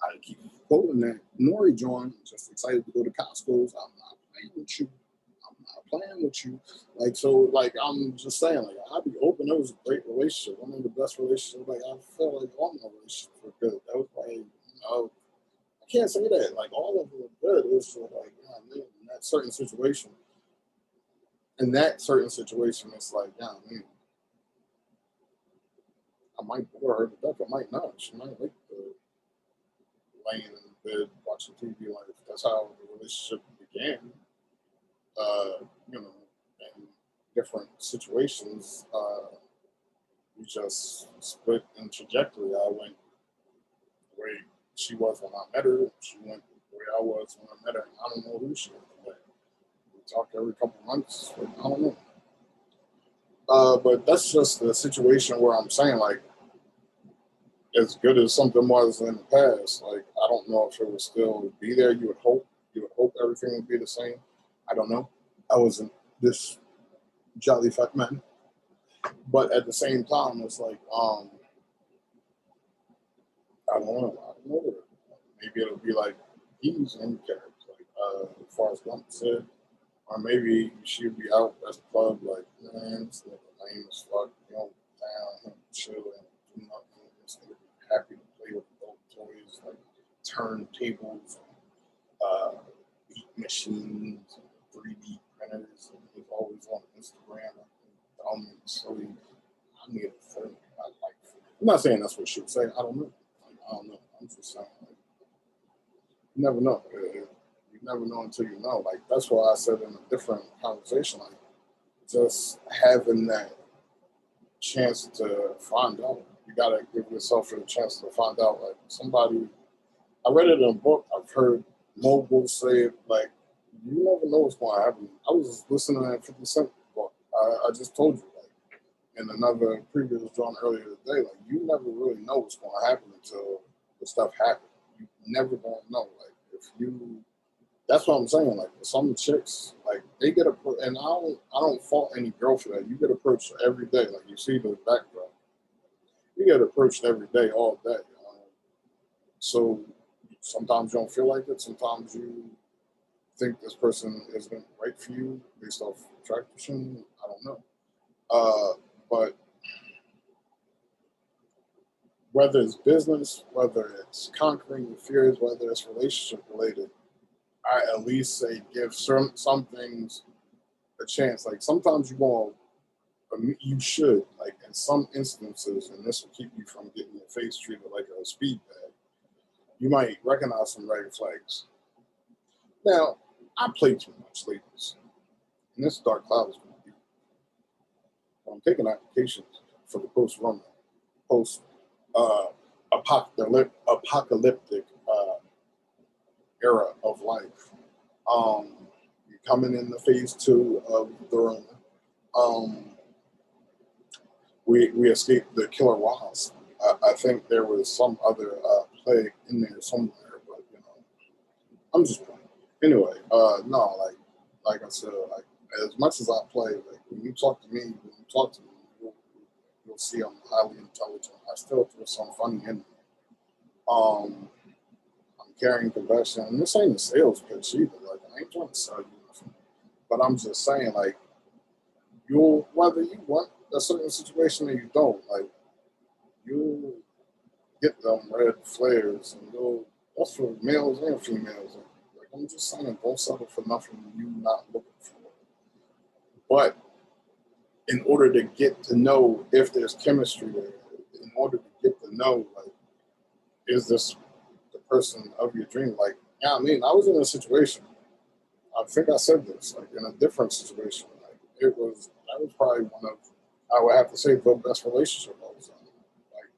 I keep quoting that Nori joint, just excited to go to Costco's. I'm not playing with you. I'm not playing with you. Like, so, like, I'm just saying, like, I'd be open. It was a great relationship. One of the best relationships. Like, I felt like all my relationships were good. That was like, you know, I can't say that. Like, all of them were good. It was just like, man, in that certain situation, it's like, yeah, man, I might bore her to death. I might not. She might like the laying in bed watching TV. Like that's how the relationship began. You know, in different situations, we just split in trajectory. I went the way she was when I met her. She went the way I was when I met her. I don't know who she is, but we talk every couple of months. But I don't know. But that's just the situation where I'm saying, like, as good as something was in the past, like, I don't know if it would still be there. You would hope everything would be the same. I don't know. I wasn't this jolly fat man. But at the same time, it's like, I don't know. I don't know. Maybe it'll be like he's in character, like, as far as Blunt said. Or maybe she'd be out at the club, like, man, this nigga lame as fuck, you know, down, chill, and do nothing. This nigga be happy to play with adult toys, like turntables, beat machines, 3D printers, and he's always on Instagram, like, dumb and silly. I need a thing. I'm not saying that's what she would say. I don't know. Like, I don't know. I'm just saying, like, you never know. You never know until you know. Like, that's why I said in a different conversation, like, just having that chance to find out. You gotta give yourself a chance to find out. Like somebody, I read it in a book. I've heard moguls say it. Like you never know what's going to happen. I was listening to that 50 Cent book. I just told you, like in another previous drawn earlier today. Like you never really know what's going to happen until the stuff happens. You never gonna know. Like if you. That's what I'm saying. Like some chicks, like they get approached, and I don't fault any girl for that. You get approached every day. Like you see the backdrop, you get approached every day, all day. So sometimes you don't feel like it. Sometimes you think this person isn't right for you based off attraction. I don't know. But whether it's business, whether it's conquering your fears, whether it's relationship related, I at least say give some things a chance. Like sometimes you should, like in some instances, and this will keep you from getting your face treated like a speed bag, you might recognize some red flags. Now, I play too much, ladies, and this dark cloud is going to be. I'm taking applications for the post apocalyptic era of life. You're coming in the phase 2 of the Rona. We escaped the killer wasp. I think there was some other plague in there somewhere, but you know, I'm just playing. Anyway, no, like I said, like as much as I play, like when you talk to me, you'll see I'm highly intelligent. I still throw some funny in there. I'm carrying compassion, and this ain't a sales pitch either. Like I ain't trying to sell you nothing, but I'm just saying, like whether you want a certain situation or you don't, like you get them red flares and go. That's for males and females. Like I'm just saying, don't settle for nothing you not looking for. But in order to get to know if there's chemistry there, in order to get to know, like, is this the person of your dream? Like, yeah, I mean, I was in a situation. I think I said this, like in a different situation. Like that was probably one of, I would have to say, the best relationship I was in. Like,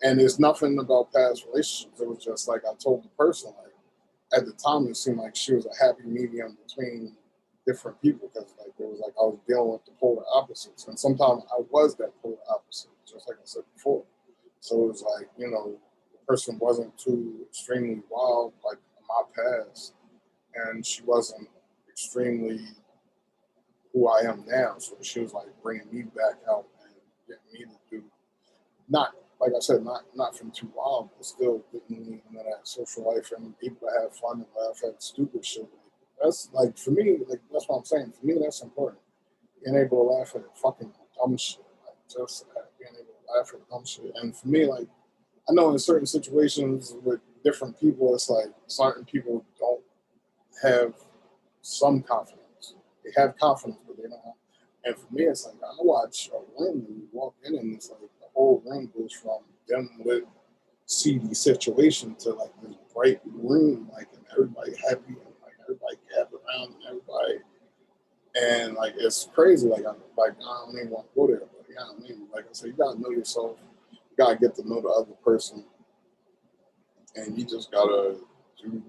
and it's nothing about past relationships. It was just like I told the person, like at the time, it seemed like she was a happy medium between different people because like it was like I was dealing with the polar opposites, and sometimes I was that polar opposite, just like I said before. So it was like, you know, the person wasn't too extremely wild like in my past, and she wasn't extremely who I am now. So she was like bringing me back out and getting me to do, not like I said, not from too wild, but still getting me into that social life and able to have fun and laugh at stupid shit. That's like for me, like that's what I'm saying. For me, that's important. Being able to laugh at fucking dumb shit, like just being able to laugh at dumb shit. And for me, like I know in certain situations with different people, it's like certain people don't have some confidence. They have confidence, but they don't have. And for me, it's like I watch a room and you walk in and it's like the whole room goes from dim lit, seedy situation to like this bright room, like and everybody happy and like everybody gathered around and everybody, and like it's crazy. Like I don't even want to go there, but yeah, I mean, like I said, you gotta know yourself. You gotta get to know the other person, and you just gotta do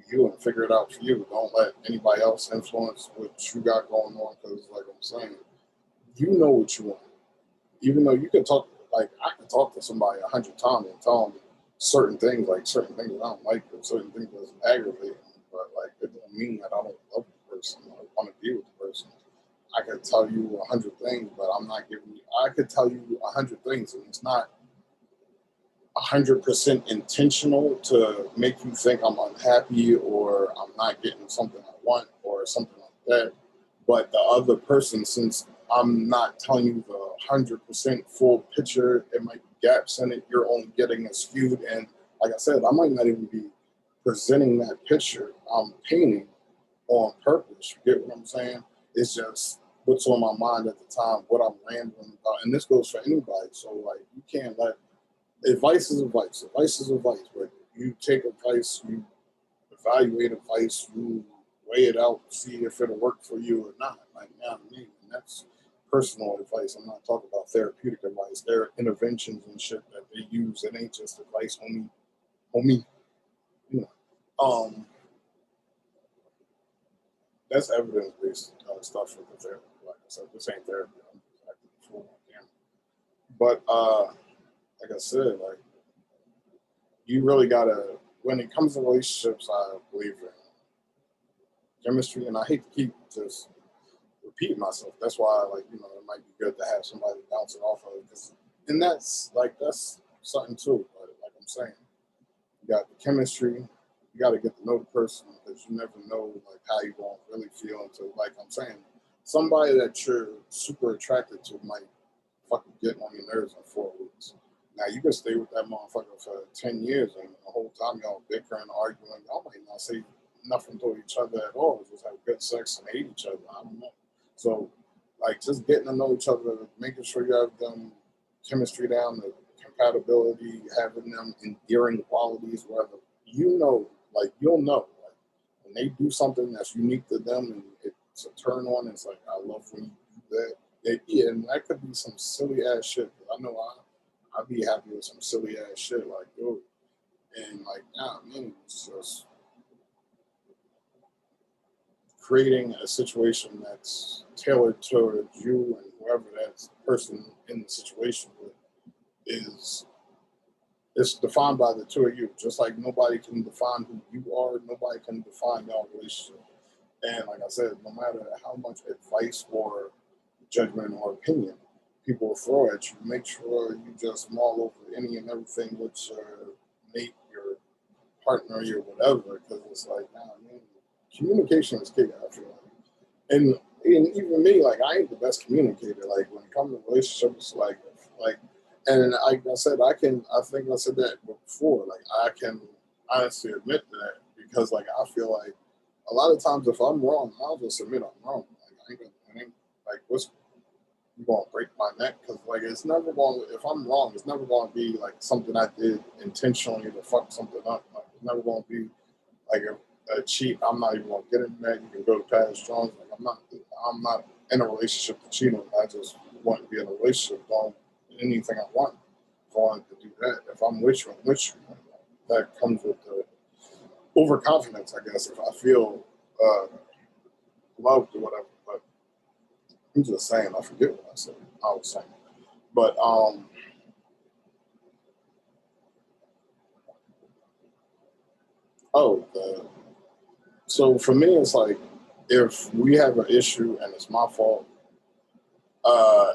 you and figure it out for you. Don't let anybody else influence what you got going on. Because, like I'm saying, you know what you want. Even though you can talk, like I can talk to somebody 100 times and tell them certain things, like certain things that I don't like, or certain things that's aggravating me. But like it doesn't mean that I don't love the person or want to be with the person. I could tell you 100 things, but I'm not giving you. I could tell you 100 things, and it's not 100% intentional to make you think I'm unhappy or I'm not getting something I want or something like that. But the other person, since I'm not telling you the 100% full picture, it might be gaps in it. You're only getting a skewed. And like I said, I might not even be presenting that picture I'm painting on purpose. You get what I'm saying? It's just what's on my mind at the time, what I'm rambling about. And this goes for anybody. So like you can't let advice is advice. Advice is advice. But you take advice, you evaluate advice, you weigh it out, see if it'll work for you or not. Like, you know what I mean? And that's personal advice. I'm not talking about therapeutic advice. There are interventions and shit that they use. It ain't just advice on me. You know. That's evidence-based stuff for the therapy. Like I said, this ain't therapy. I'm just acting a fool on camera. But like I said, like you really gotta. When it comes to relationships, I believe in chemistry, and I hate to keep just repeating myself. That's why, like you know, it might be good to have somebody to bounce it off of. And that's something too. But like I'm saying, you got the chemistry. You got to get to know the person because you never know like how you gonna really feel until, like I'm saying, somebody that you're super attracted to might fucking get on your nerves in 4 weeks. Now you can stay with that motherfucker for 10 years and the whole time y'all bickering, arguing, y'all might not say nothing to each other at all. Just have good sex and hate each other. I don't know. So like just getting to know each other, making sure you have them chemistry down, the compatibility, having them endearing qualities, whether you know, like you'll know. Like when they do something that's unique to them and it's a turn on, it's like I love when you do that. Yeah, and that could be some silly ass shit. I know I'd be happy with some silly ass shit like yo, and like nah, man, it's just creating a situation that's tailored towards you and whoever that person in the situation with is. It's defined by the two of you. Just like nobody can define who you are, nobody can define your relationship. And like I said, no matter how much advice or judgment or opinion people throw at you, make sure you just mull over any and everything with your mate, your partner, your whatever, because it's like, nah, man, communication is key, I feel like. And even me, like I ain't the best communicator. Like when it comes to relationships, like And like I said, I think I said that before. Like I can honestly admit that because like I feel like a lot of times if I'm wrong, I'll just admit I'm wrong. Like I ain't like what's you gonna break my neck? Because like it's never going. If I'm wrong, it's never gonna be like something I did intentionally to fuck something up. Like it's never gonna be like a cheat. I'm not even gonna get into that. You can go to past Jones. Like I'm not in a relationship to cheat on. I just want to be in a relationship. Doing anything I want. If I want to do that, if I'm with you, I'm with you. That comes with the overconfidence, I guess. If I feel loved or whatever, but I'm just saying. I forget what I said. I was saying, but so for me, it's like if we have an issue and it's my fault,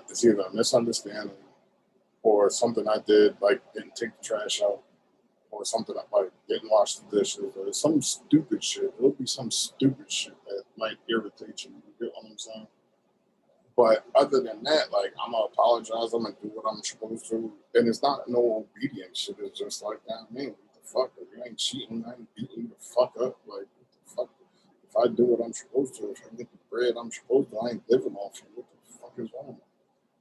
it's either a misunderstanding or something I did, like didn't take the trash out, or something like didn't wash the dishes, or some stupid shit. It'll be some stupid shit that might irritate you. You get what I'm saying? But other than that, like I'm gonna apologize. I'm gonna do what I'm supposed to, and it's not no obedience shit. It's just like, damn man, what the fuck? If you ain't cheating, I ain't beating you the fuck up. Like what the fuck? If I do what I'm supposed to, if I get the bread I'm supposed to, I ain't living off you. What the fuck is wrong?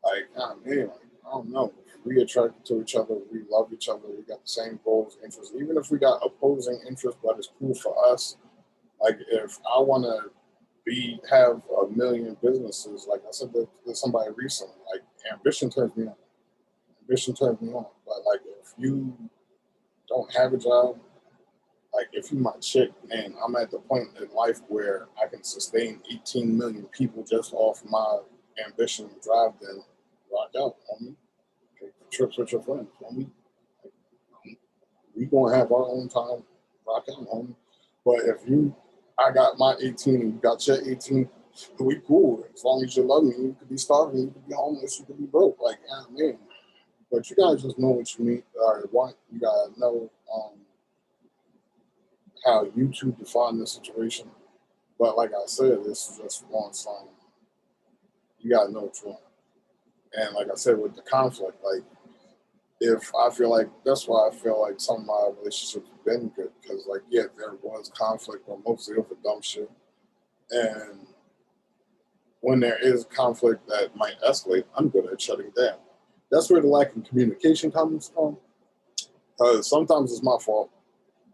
Like, nah, man, like, I don't know. If we attracted to each other, we love each other, we got the same goals, interests. Even if we got opposing interests, but it's cool for us. Like, if I want to have a million businesses, like I said to somebody recently, like ambition turns me on. Ambition turns me on. But like, if you don't have a job, like if you my chick and I'm at the point in life where I can sustain 18 million people just off my ambition and drive, then rock out, homie. Take trips with your friends, homie. Like, we gonna have our own time, rock out, homie. But if I got my 18 and you got your 18, we cool. As long as you love me, you could be starving, you could be homeless, you could be broke. Like, yeah, man. But you guys just know what you need or want. You gotta know how you two define the situation. But like I said, this is just one song. You gotta know what you want. And like I said, with the conflict, like if I feel like that's why I feel like some of my relationships have been good because like yeah, there was conflict, but mostly over dumb shit. And when there is conflict that might escalate, I'm good at shutting down. That's where the lack of communication comes from. Because sometimes it's my fault.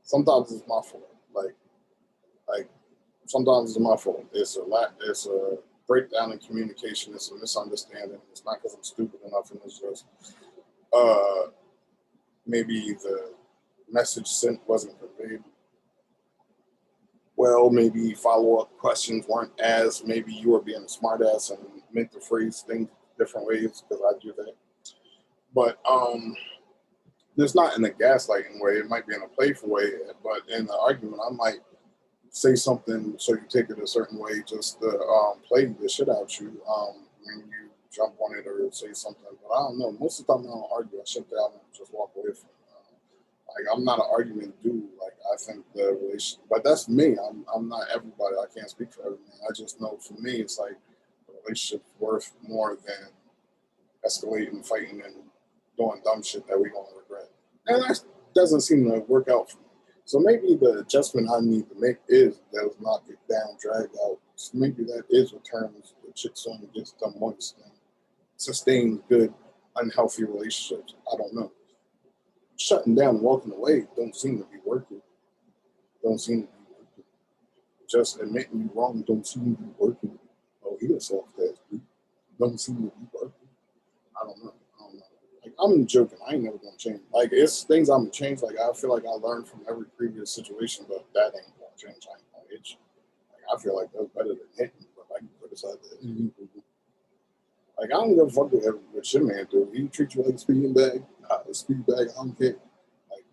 Sometimes it's my fault. Like sometimes it's my fault. It's a breakdown in communication. It's a misunderstanding. It's not because I'm stupid enough, and it's just maybe the message sent wasn't conveyed well. Maybe follow-up questions weren't as. Maybe you were being a smartass and meant to phrase things different ways because I do that. But it's not in a gaslighting way. It might be in a playful way. But in the argument, I might say something so you take it a certain way just to play the shit out you when you jump on it or say something. But I don't know. Most of the time I don't argue. I shut down and just walk away from it. Like I'm not an argument dude. Like I think the relation, but that's me. I'm not everybody. I can't speak for everyone. I just know for me, it's like the relationship's worth more than escalating, fighting, and doing dumb shit that we gonna regret. And that doesn't seem to work out for me. So maybe the adjustment I need to make is that it's not get down, dragged out. So maybe that is what turns the chicks on and gets them moist and sustains good, unhealthy relationships. I don't know. Shutting down and walking away don't seem to be working. Don't seem to be working. Just admitting you wrong don't seem to be working. Oh, he a soft ass dude. Don't seem to be working. I don't know. Like I'm joking. I ain't never gonna change. Like it's things I'm gonna change. Like I feel like I learned from every previous situation, but that ain't gonna change. I ain't gonna hit you. Like I feel like that's better than hitting, but I can criticize that. Like I don't give a fuck what your man do. He treat you like a speeding bag. A speed bag. I don't care. Like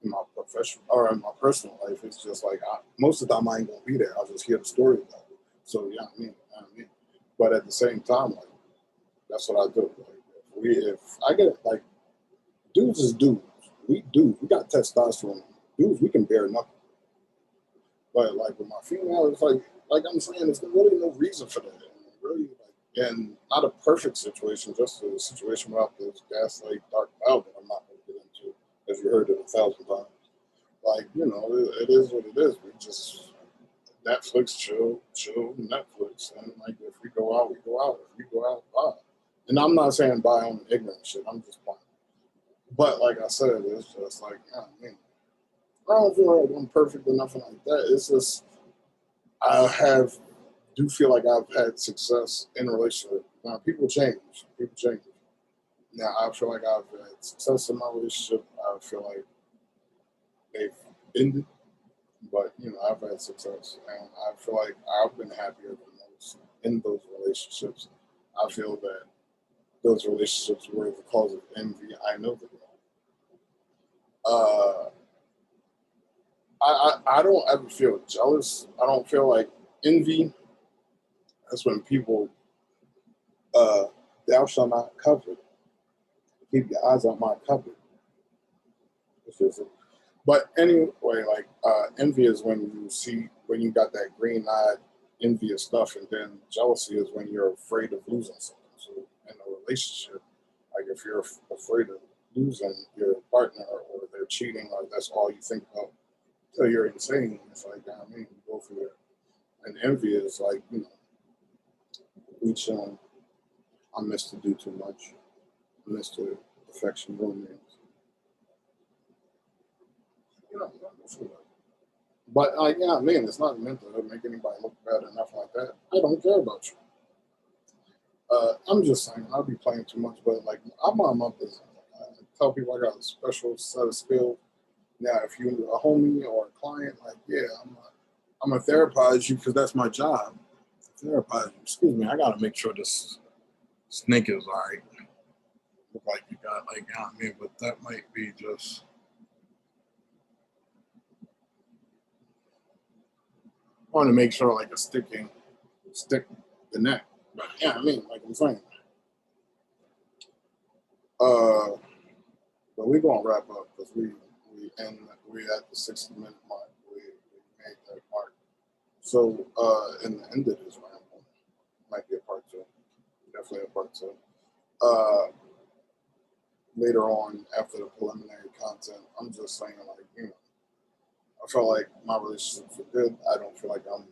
in my professional or in my personal life, it's just like most of the time I ain't gonna be there. I'll just hear the story about it. So yeah, I mean. But at the same time, like that's what I do. Like, if I get like dudes is dudes. We got testosterone. Dudes, we can bear nothing. But like with my female, it's like I'm saying, there's really no reason for that. Really, like And not a perfect situation, just a situation without this gaslight dark cloud that I'm not going to get into, as you heard it 1,000 times. Like, you know, it is what it is. We just Netflix, chill, Netflix. And like, if we go out, we go out. If we go out, buy. And I'm not saying buy on ignorant shit. I'm just playing. But like I said, it's just like, yeah, I mean, I don't feel like I'm perfect or nothing like that. It's just, do feel like I've had success in a relationship. Now, people change. People change. Now, I feel like I've had success in my relationship. I feel like they've ended. But, you know, I've had success, and I feel like I've been happier than most in those relationships. I feel that those relationships were the cause of envy. I know they were. I don't ever feel jealous. I don't feel like envy. That's when people, thou shalt not covet. Keep your eyes on my cupboard. But anyway, like envy is when you got that green-eyed, envious stuff, and then jealousy is when you're afraid of losing something. So in a relationship, like if you're afraid of losing your partner or they're cheating or that's all you think about until you're insane, it's like, I mean, you go for it. And envy is like, you know, we chilling. I miss to do too much. I miss to affection romance. You know, but like, yeah, man, it's not meant to make anybody look bad or nothing like that. I don't care about you. I'm just saying, I'll be playing too much, but like, I'm on my business. I tell people I got a special set of skills. Now, if you're a homie or a client, like, yeah, I'm a therapize you because that's my job. Therapize you. Excuse me, I gotta make sure this snake is all right. Look like you got like, I mean, but that might be just. I want to make sure like a stick the neck. But yeah, I mean, like I'm saying. But we're gonna wrap up because we at the 60-minute mark. We made that mark. So in the end of this ramble, might be a part two. Definitely a part two. Later on, after the preliminary content, I'm just saying like, you know, I feel like my relationships are good. I don't feel like I'm an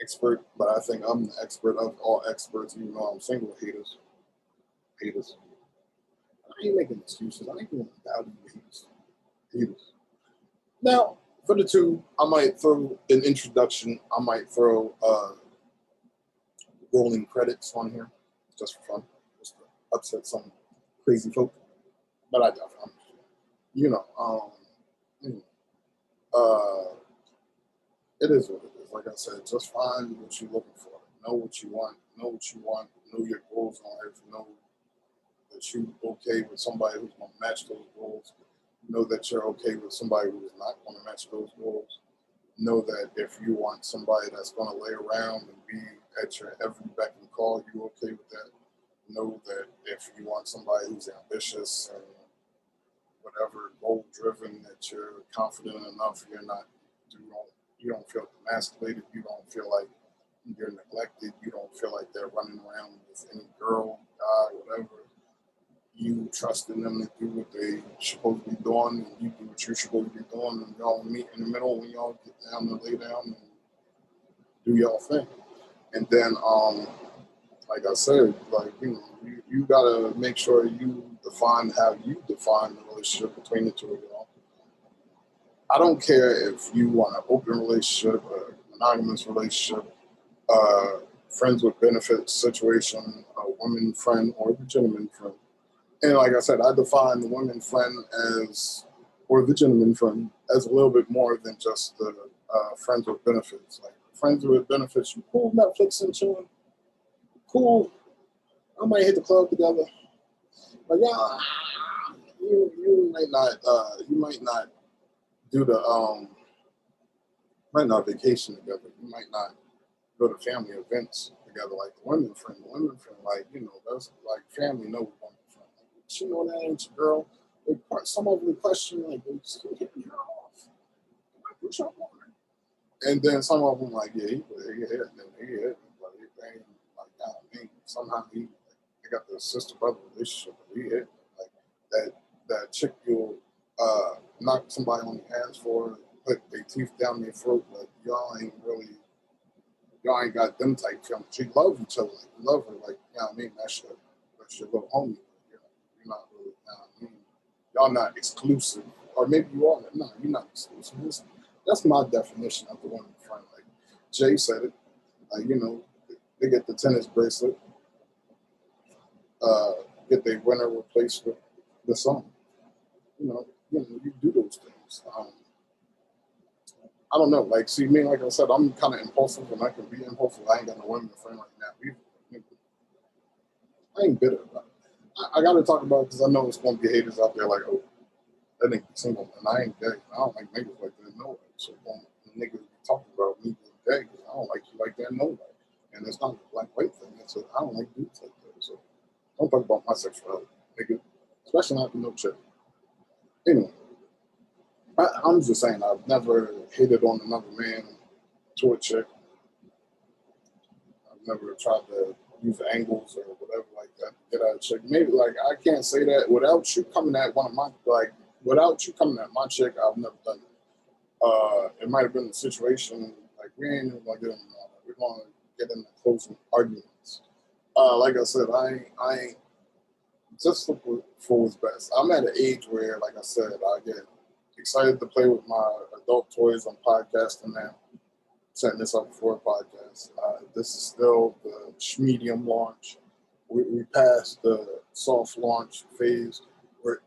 expert, but I think I'm the expert of all experts, even though I'm single. Haters. I ain't making excuses. I ain't going to doubt you haters. Now, for the two, I might throw an introduction. I might throw rolling credits on here, just for fun, just to upset some crazy folk. But I doubt it. You know, it is what it is. Like I said, just find what you're looking for. Know what you want. Know your goals in life. Know that you're okay with somebody who's going to match those goals. Know that you're okay with somebody who's not going to match those goals. Know that if you want somebody that's going to lay around and be at your every beck and call, you're okay with that. Know that if you want somebody who's ambitious and whatever, goal-driven, that you're confident enough, you don't feel emasculated, you don't feel like you're neglected, you don't feel like they're running around with any girl, guy, whatever. You trust in them to do what they supposed to be doing, and you do what you're supposed to be doing, and y'all meet in the middle when y'all get down and lay down and do y'all thing. And then, like I said, like, you know, you gotta make sure you define how you define the relationship between the two of y'all. I don't care if you want an open relationship, a monogamous relationship, friends with benefits situation, a woman friend or the gentleman friend. And like I said, I define the woman friend or the gentleman friend as a little bit more than just the friends with benefits. Like friends with benefits, you cool, Netflix and chilling, cool. I might hit the club together, but yeah, you might not do the might not vacation together. You might not go to family events together like the women friend. The women friend, like, you know, that's like family knows women friend. Like, you know that ain't your girl. Some of them question like, they still hitting her off. Push up on her. And then some of them like, yeah, he hit me, but it ain't like that. I mean, somehow they got the sister brother relationship. He hit like that chick you'll knock somebody on the ass for, put their teeth down their throat, but y'all ain't got them type feelings. You love each other, like you love her, like you know what I mean. That's your little homie. You're not really, you know what I mean. Y'all not exclusive, or maybe you are. No, you're not exclusive. That's my definition of the woman friend. Like Jay said it. Like you know, they get the tennis bracelet, get their winner replaced with the song. You do those things. I don't know. Like, see, me, like I said, I'm kind of impulsive, and I can be impulsive. I ain't got no women friend right now. I ain't bitter about it. I got to talk about it because I know there's going to be haters out there like, oh, that nigga single, and I ain't gay. I don't like niggas like that, no way. So niggas be talking about me being gay because I don't like you like that, no way. And it's not a black-white thing. It's I don't like dudes like that. So don't talk about my sexuality, nigga. Especially not to no chick. Anyway, I'm just saying I've never hated on another man to a chick. I've never tried to use angles or whatever like that to get at a chick. Maybe like I can't say that without you coming at without you coming at my chick, I've never done it. It might have been a situation like we ain't even gonna get into that. We're gonna get into closing arguments. Like I said, I ain't just look for what's best. I'm at an age where, like I said, I get excited to play with my adult toys. I'm podcasting now, setting this up for a podcast. This is still the medium launch. We passed the soft launch phase.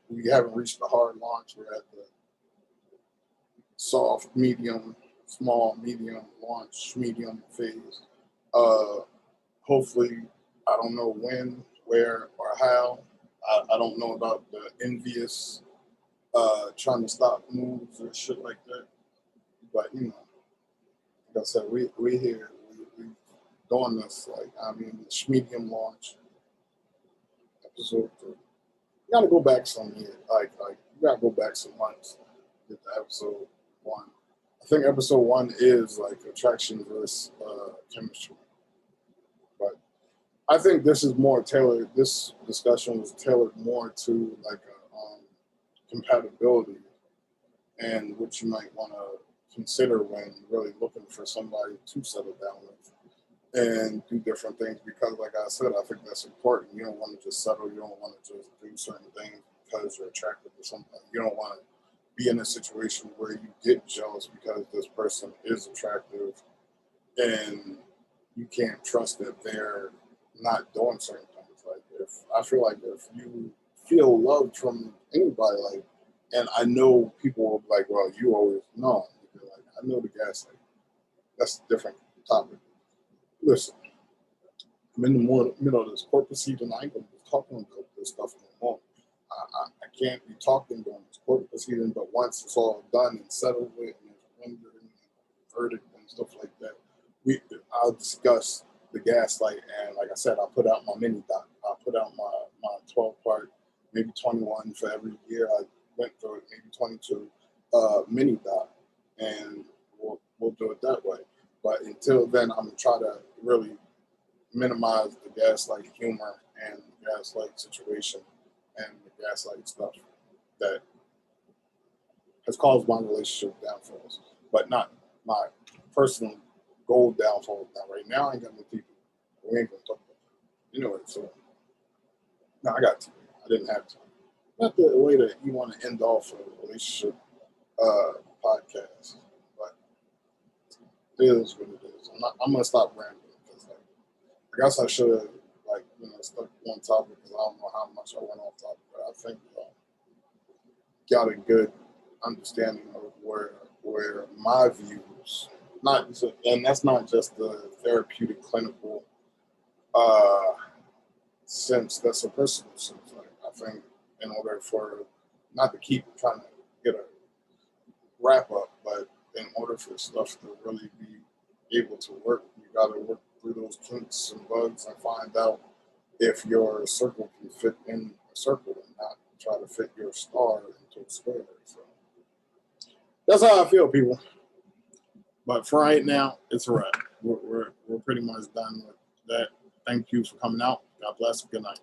We haven't reached the hard launch. We're at the soft, medium, small, medium launch, medium phase. Hopefully, I don't know when, where, or how. I don't know about the envious trying to stop moves or shit like that. But, you know, like I said, we here. We doing this, like, I mean, the medium launch, episode 3. You gotta go back some years. Like, you gotta go back some months to get to episode 1. I think episode 1 is, like, attraction versus chemistry. But I think this is more tailored. This discussion was tailored more to like compatibility and what you might want to consider when really looking for somebody to settle down with and do different things. Because, like I said, I think that's important. You don't want to just settle. You don't want to just do certain things because you're attracted to something. You don't want to be in a situation where you get jealous because this person is attractive and you can't trust that they're not doing certain things. Like I feel like if you feel loved from anybody, like, and I know people will be like, well, you always know. Like, I know the gaslight. That's a different topic. Listen, I'm in the middle of this court proceeding. I ain't gonna be talking about this stuff no more. I can't be talking during this court proceeding, but once it's all done and settled with and it's rendered and verdict and stuff like that, I'll discuss the gaslight, and like I said, I'll put out my mini doc. I'll put out my 12-part, maybe 21 for every year I went through it, maybe 22 mini doc, and we'll do it that way. But until then, I'm gonna try to really minimize the gaslight humor and the gaslight situation and the gaslight stuff that has caused my relationship downfalls, but not my personal goal downfall. Now, right now, I ain't got no people. We ain't gonna talk about that. Anyway, so no, I got to. I didn't have to. Not the way that you want to end off a relationship podcast, but it is what it is. I'm gonna stop rambling because I guess I should have stuck on topic because I don't know how much I went off topic, but I think got a good understanding of where my views, and that's not just the therapeutic clinical sense, that's a personal sense. Like, I think in order for, not to keep trying to get a wrap up, but in order for stuff to really be able to work, you got to work through those kinks and bugs and find out if your circle can fit in a circle and not try to fit your star into a square. So that's how I feel, people. But for right now, it's a wrap. We're pretty much done with that. thank you for coming out. God bless. Good night.